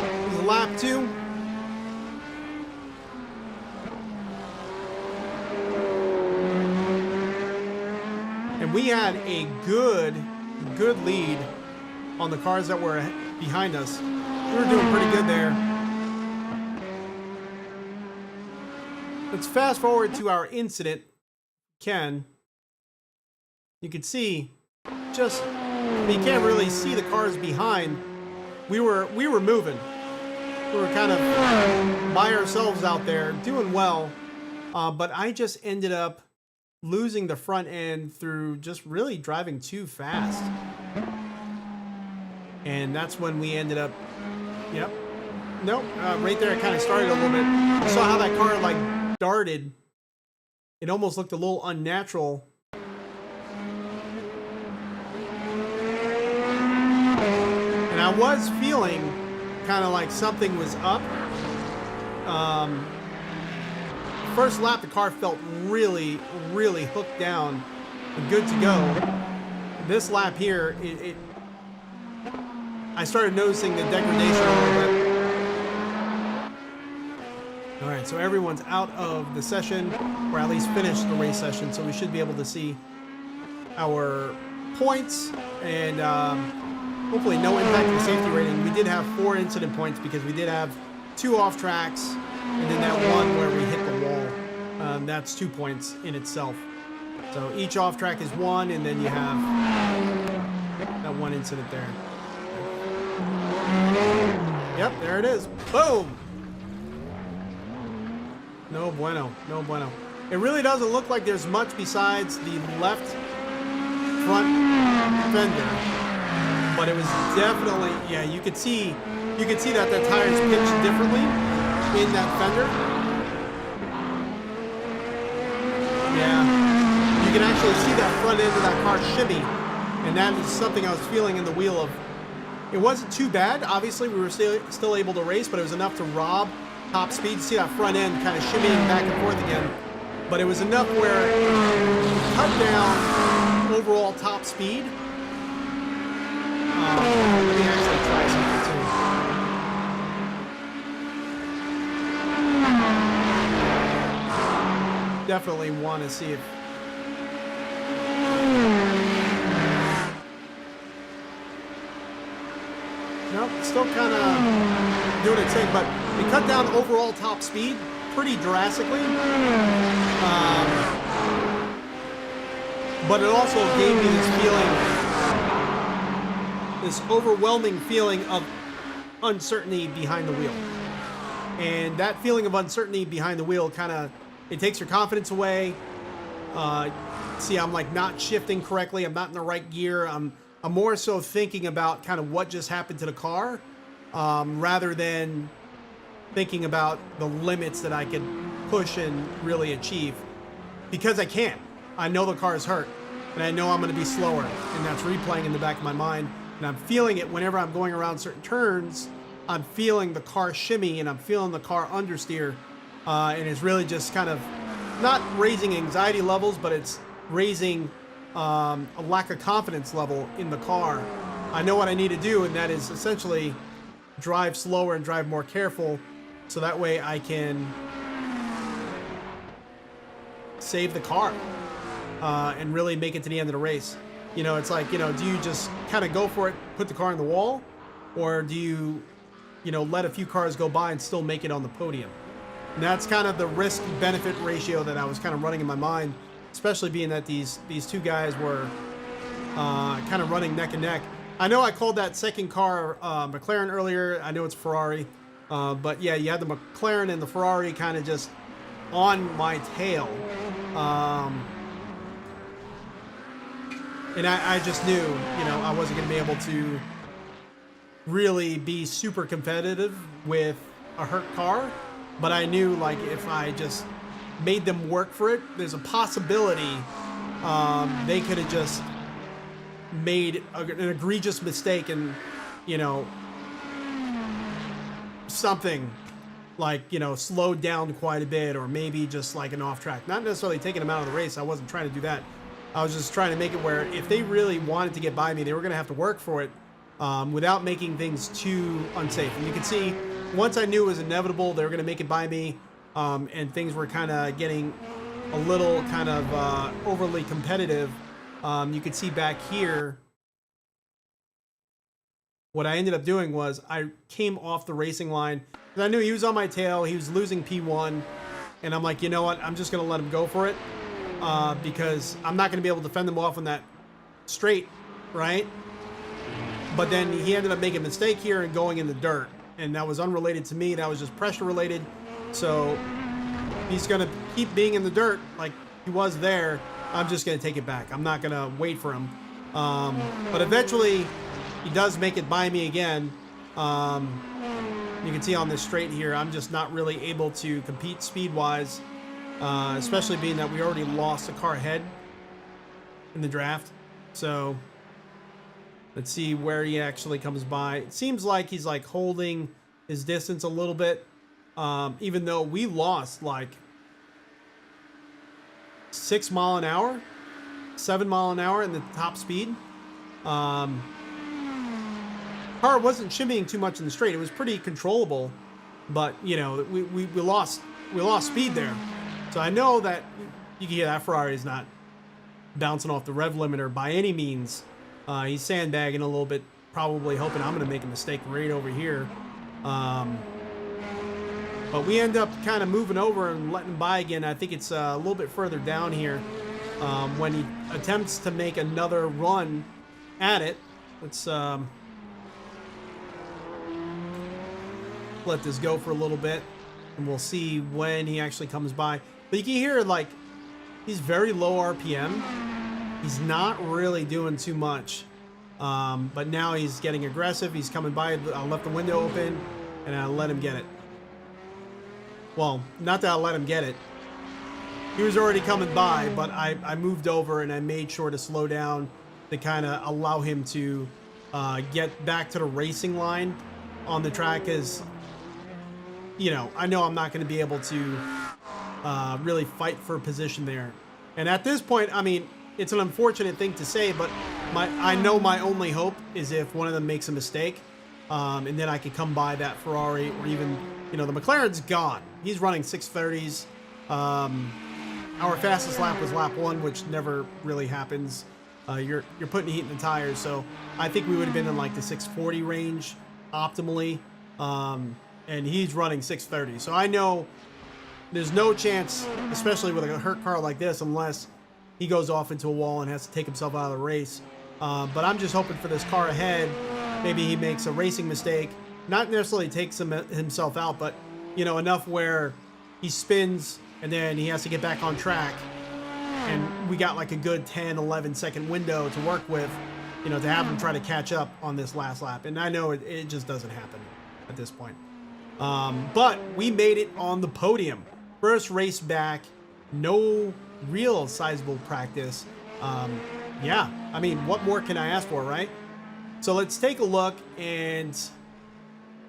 This is lap 2. And we had a good lead on the cars that were behind us. We were doing pretty good there. Let's fast forward to our incident. You can see, just, you can't really see the cars behind. We were moving. We were kind of by ourselves out there, doing well. But I just ended up losing the front end through just really driving too fast. And that's when we ended up, yep. Nope, right there it kind of started a little bit. You saw how that car like darted. It almost looked a little unnatural. And I was feeling kind of like something was up. First lap, the car felt really hooked down and good to go. This lap here, I started noticing the degradation a little bit. All right, so everyone's out of the session, or at least finished the race session, so we should be able to see our points and hopefully no impact to the safety rating. We did have 4 incident points because we did have 2 off tracks, and then that one where we hit the wall. That's 2 points in itself. So each off track is 1, and then you have that 1 incident there. Yep, there it is. Boom. No bueno. No bueno. It really doesn't look like there's much besides the left front fender, but it was definitely, yeah, you could see that the tires pitched differently in that fender. Yeah, you can actually see that front end of that car shimmy, and that is something I was feeling in the wheel of. It wasn't too bad. Obviously, we were still able to race, but it was enough to rob top speed. You see that front end kind of shimmying back and forth again. But it was enough where it cut down overall top speed. Let me actually try something too. Definitely want to see if... Nope, still kind of doing its thing, but it cut down overall top speed pretty drastically. But it also gave me this feeling, this overwhelming feeling of uncertainty behind the wheel. And that feeling of uncertainty behind the wheel kind of, it takes your confidence away. See, I'm like not shifting correctly. I'm not in the right gear. I'm more so thinking about kind of what just happened to the car, rather than thinking about the limits that I could push and really achieve, because I can't. I know the car is hurt, and I know I'm going to be slower, and that's replaying in the back of my mind, and I'm feeling it whenever I'm going around certain turns. I'm feeling the car shimmy, and I'm feeling the car understeer, and it's really just kind of not raising anxiety levels, but it's raising a lack of confidence level in the car. I know what I need to do, and that is essentially drive slower and drive more careful, so that way I can save the car and really make it to the end of the race. You know, it's like, you know, do you just kind of go for it, put the car on the wall, or do you, you know, let a few cars go by and still make it on the podium? And that's kind of the risk-benefit ratio that I was kind of running in my mind, especially being that these two guys were kind of running neck and neck. I know I called that second car McLaren earlier. I know it's Ferrari. But yeah, you had the McLaren and the Ferrari kind of just on my tail. And I just knew, you know, I wasn't going to be able to really be super competitive with a hurt car. But I knew, like, if I just made them work for it, there's a possibility they could have just made an egregious mistake and, you know, something like, you know, slowed down quite a bit, or maybe just like an off track. Not necessarily taking them out of the race. I wasn't trying to do that. I was just trying to make it where if they really wanted to get by me, they were going to have to work for it without making things too unsafe. And you can see, once I knew it was inevitable, they were going to make it by me, and things were kind of getting a little kind of overly competitive. You could see back here, what I ended up doing was I came off the racing line, and I knew he was on my tail. He was losing P1, and I'm like, you know what? I'm just going to let him go for it because I'm not going to be able to fend them off on that straight, right? But then he ended up making a mistake here and going in the dirt, and that was unrelated to me. That was just pressure related. So he's going to keep being in the dirt like he was there. I'm just going to take it back. I'm not going to wait for him. But eventually, he does make it by me again. You can see on this straight here, I'm just not really able to compete speed-wise, especially being that we already lost a car ahead in the draft. So let's see where he actually comes by. It seems like he's like holding his distance a little bit, even though we lost like 6 mile an hour, 7 mile an hour in the top speed. Car wasn't shimmying too much in the straight. It was pretty controllable, but you know, we lost speed there. So I know that you can hear that Ferrari is not bouncing off the rev limiter by any means. He's sandbagging a little bit, probably hoping I'm going to make a mistake right over here. But we end up kind of moving over and letting him by again. I think it's a little bit further down here when he attempts to make another run at it. Let's let this go for a little bit, and we'll see when he actually comes by. But you can hear, like, he's very low RPM. He's not really doing too much. But now he's getting aggressive. He's coming by. I left the window open, and I let him get it. Well, not that I let him get it. He was already coming by, but I moved over and I made sure to slow down to kind of allow him to get back to the racing line on the track, as you know I'm not going to be able to really fight for position there. And at this point, I mean, it's an unfortunate thing to say, but I know my only hope is if one of them makes a mistake, and then I could come by that Ferrari, or even, the McLaren's gone. He's running 630s. Our fastest lap was lap 1, which never really happens. You're putting heat in the tires, so I think we would have been in like the 640 range optimally, and he's running 630. So I know there's no chance, especially with a hurt car like this, unless he goes off into a wall and has to take himself out of the race. But I'm just hoping for this car ahead. Maybe he makes a racing mistake, not necessarily takes himself out, but enough where he spins and then he has to get back on track, and we got like a good 10-11 second window to work with, to have him try to catch up on this last lap. And I know it just doesn't happen at this point. But we made it on the podium. First race back, no real sizable practice. Yeah, I mean, what more can I ask for, right? So let's take a look and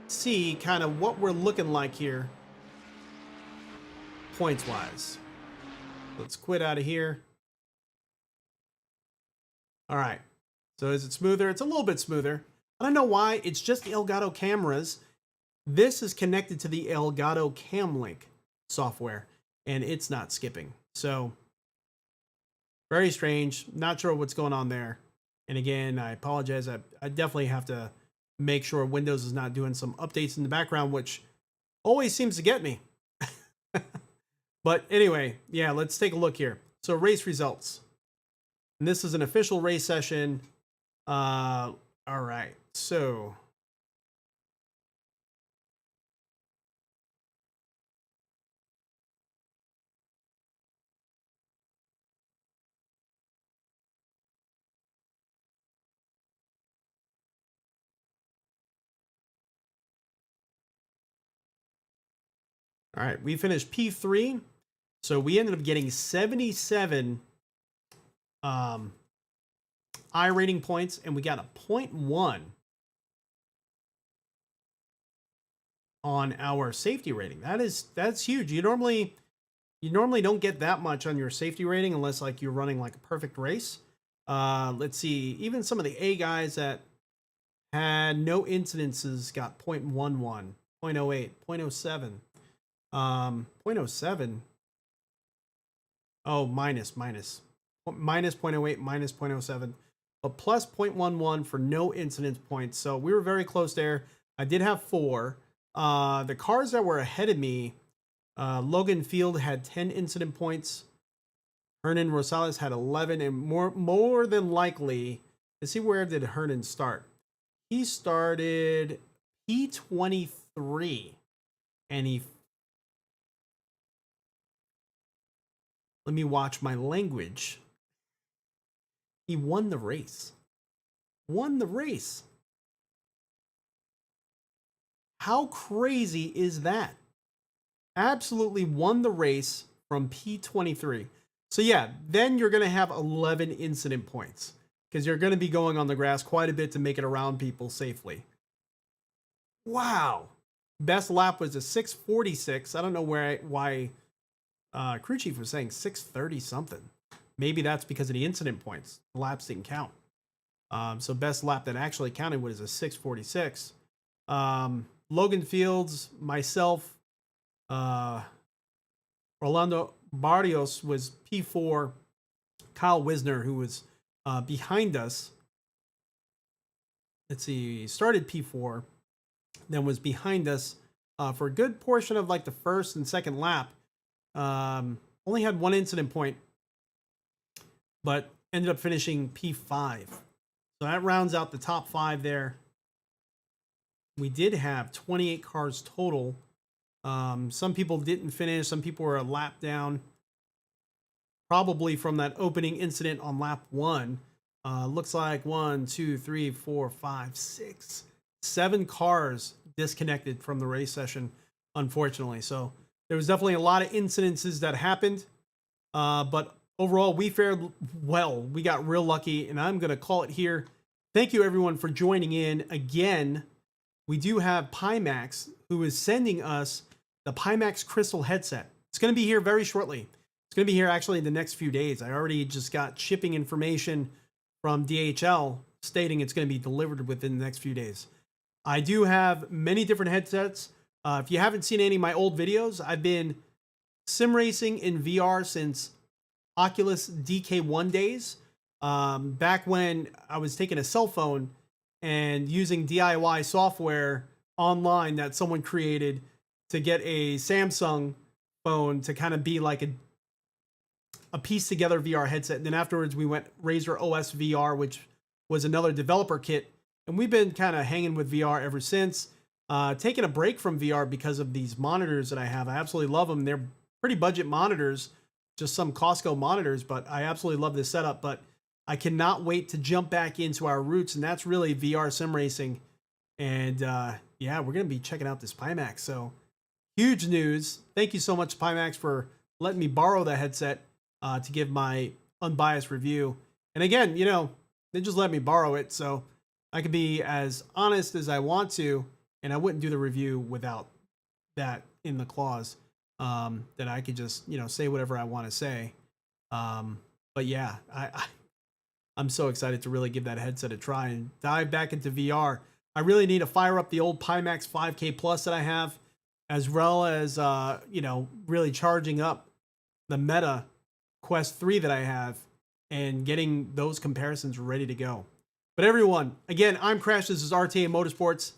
see kind of what we're looking like here, points wise. Let's quit out of here. All right. So is it smoother? It's a little bit smoother. I don't know why. It's just the Elgato cameras. This is connected to the Elgato CamLink software, and it's not skipping. So very strange. Not sure what's going on there. And again, I apologize. I definitely have to make sure Windows is not doing some updates in the background, which always seems to get me. But anyway, yeah, let's take a look here. So race results. And this is an official race session. All right. So all right, we finished P3. So we ended up getting 77 iRating points, and we got a 0.1 on our safety rating. That's huge. You normally don't get that much on your safety rating unless like you're running like a perfect race. Let's see, even some of the A guys that had no incidences got 0.11, 0.08, 0.07. 0.07. Oh, minus 0.08, minus 0.07, but plus 0.11 for no incidence points. So we were very close there. I did have 4. The cars that were ahead of me, Logan Field had 10 incident points. Hernan Rosales had 11, and more than likely, let's see, where did Hernan start? He started P23, and let me watch my language. He won the race. Won the race. How crazy is that? Absolutely won the race from P23. So yeah, then you're going to have 11 incident points because you're going to be going on the grass quite a bit to make it around people safely. Wow. Best lap was a 6:46. I don't know why crew chief was saying 6:30 something. Maybe that's because of the incident points. The laps didn't count. So best lap that actually counted was a 6:46. Logan Fields, myself, Orlando Barrios was P4. Kyle Wisner, who was behind us, let's see, he started P4, then was behind us for a good portion of like the first and second lap. Only had 1 incident point, but ended up finishing P5. So that rounds out the top 5 there. we did have 28 cars total. Some people didn't finish. Some people were a lap down, probably from that opening incident on lap 1. Looks like 1, 2, 3, 4, 5, 6, 7 cars disconnected from the race session, unfortunately. So there was definitely a lot of incidences that happened. But overall, we fared well. We got real lucky, and I'm going to call it here. Thank you, everyone, for joining in. Again, we do have Pimax, who is sending us the Pimax Crystal headset. It's going to be here very shortly. It's going to be here actually in the next few days. I already just got shipping information from DHL stating it's going to be delivered within the next few days. I do have many different headsets. If you haven't seen any of my old videos, I've been sim racing in VR since Oculus DK1 days. Back when I was taking a cell phone and using DIY software online that someone created to get a Samsung phone to kind of be like a piece together VR headset. And then afterwards we went Razer OS VR, which was another developer kit. And we've been kind of hanging with VR ever since. Taking a break from VR because of these monitors that I have. I absolutely love them. They're pretty budget monitors, just some Costco monitors, but I absolutely love this setup. But I cannot wait to jump back into our roots, and that's really VR sim racing. And yeah, we're going to be checking out this Pimax. So huge news. Thank you so much, Pimax, for letting me borrow the headset to give my unbiased review. And again, you know, they just let me borrow it, so I could be as honest as I want to, and I wouldn't do the review without that in the clause, that I could just, you know, say whatever I want to say. But yeah, I'm so excited to really give that headset a try and dive back into VR. I really need to fire up the old Pimax 5K Plus that I have, as well as, you know, really charging up the Meta Quest 3 that I have and getting those comparisons ready to go. But everyone, again, I'm Crash. This is RTA Motorsports.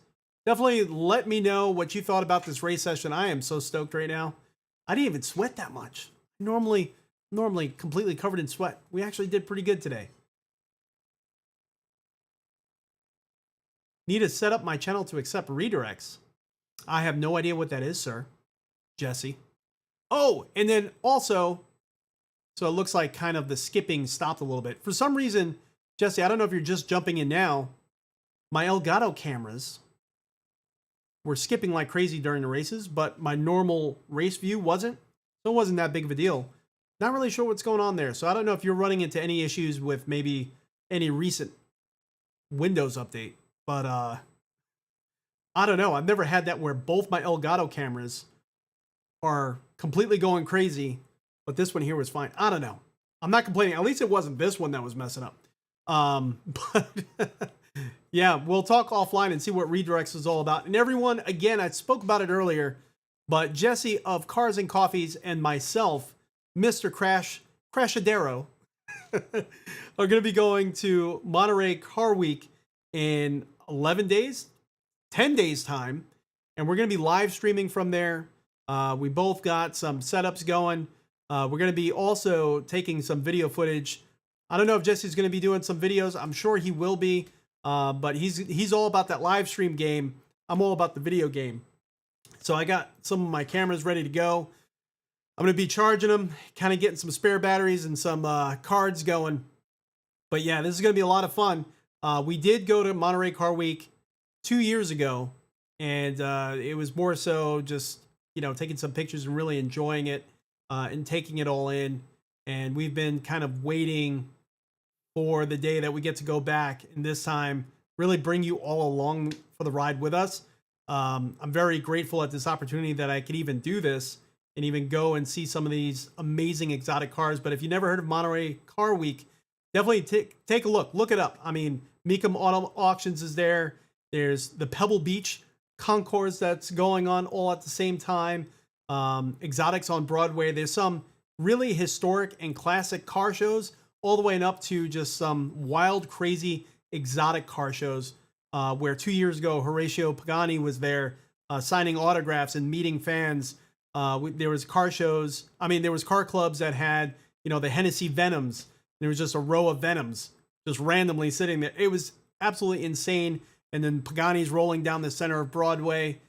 Definitely let me know what you thought about this race session. I am so stoked right now. I didn't even sweat that much. Normally completely covered in sweat. We actually did pretty good today. Need to set up my channel to accept redirects. I have no idea what that is, sir. Jesse. Oh, and then also, so it looks like kind of the skipping stopped a little bit. For some reason, Jesse, I don't know if you're just jumping in now, my Elgato cameras were skipping like crazy during the races, but my normal race view wasn't. So it wasn't that big of a deal. Not really sure what's going on there. So I don't know if you're running into any issues with maybe any recent Windows update. But I don't know. I've never had that where both my Elgato cameras are completely going crazy, but this one here was fine. I don't know. I'm not complaining. At least it wasn't this one that was messing up. But yeah, we'll talk offline and see what redirects is all about. And everyone, again, I spoke about it earlier, but Jesse of Cars and Coffees and myself, Mr. Crashadero, are going to be going to Monterey Car Week in 11 days, 10 days time. And we're going to be live streaming from there. We both got some setups going. We're going to be also taking some video footage. I don't know if Jesse's going to be doing some videos. I'm sure he will be. But he's all about that live stream game. I'm all about the video game. So I got some of my cameras ready to go. I'm going to be charging them, kind of getting some spare batteries and some cards going. But yeah, this is going to be a lot of fun. We did go to Monterey Car Week 2 years ago, and it was more so just, you know, taking some pictures and really enjoying it and taking it all in. And we've been kind of waiting for the day that we get to go back, and this time really bring you all along for the ride with us. I'm very grateful at this opportunity that I could even do this and even go and see some of these amazing exotic cars. But if you never heard of Monterey Car Week, definitely take a look it up. I mean, Mecum Auto Auctions is there. There's the Pebble Beach concourse that's going on all at the same time. Exotics on Broadway. There's some really historic and classic car shows, all the way up to just some wild, crazy, exotic car shows, where 2 years ago, Horatio Pagani was there signing autographs and meeting fans. There was car shows. I mean, there was car clubs that had, you know, the Hennessy Venoms. There was just a row of Venoms just randomly sitting there. It was absolutely insane. and then Pagani's rolling down the center of Broadway.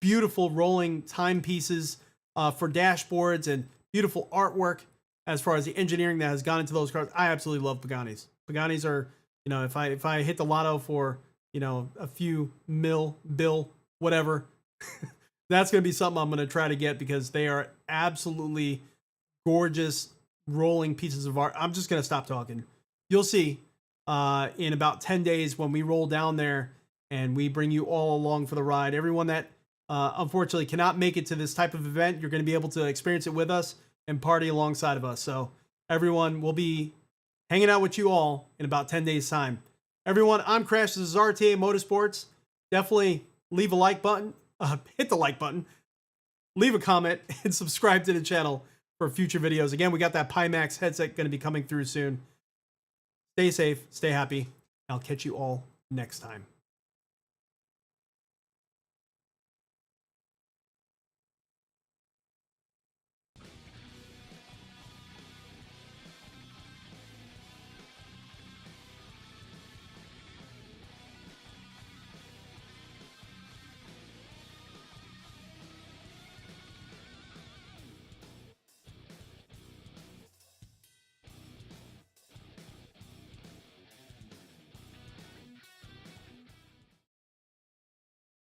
Beautiful rolling timepieces for dashboards and beautiful artwork as far as the engineering that has gone into those cars. I absolutely love Pagani's. Pagani's are, you know, if I hit the lotto for, you know, a few bill, whatever, that's going to be something I'm going to try to get because they are absolutely gorgeous rolling pieces of art. I'm just going to stop talking. You'll see in about 10 days when we roll down there and we bring you all along for the ride. Everyone that unfortunately cannot make it to this type of event, you're going to be able to experience it with us and party alongside of us. So everyone will be hanging out with you all in about 10 days time. Everyone, I'm Crash. This is RTA Motorsports. Definitely leave a like button, hit the like button, leave a comment, and subscribe to the channel for future videos. Again, we got that Pimax headset going to be coming through soon. Stay safe, stay happy. I'll catch you all next time.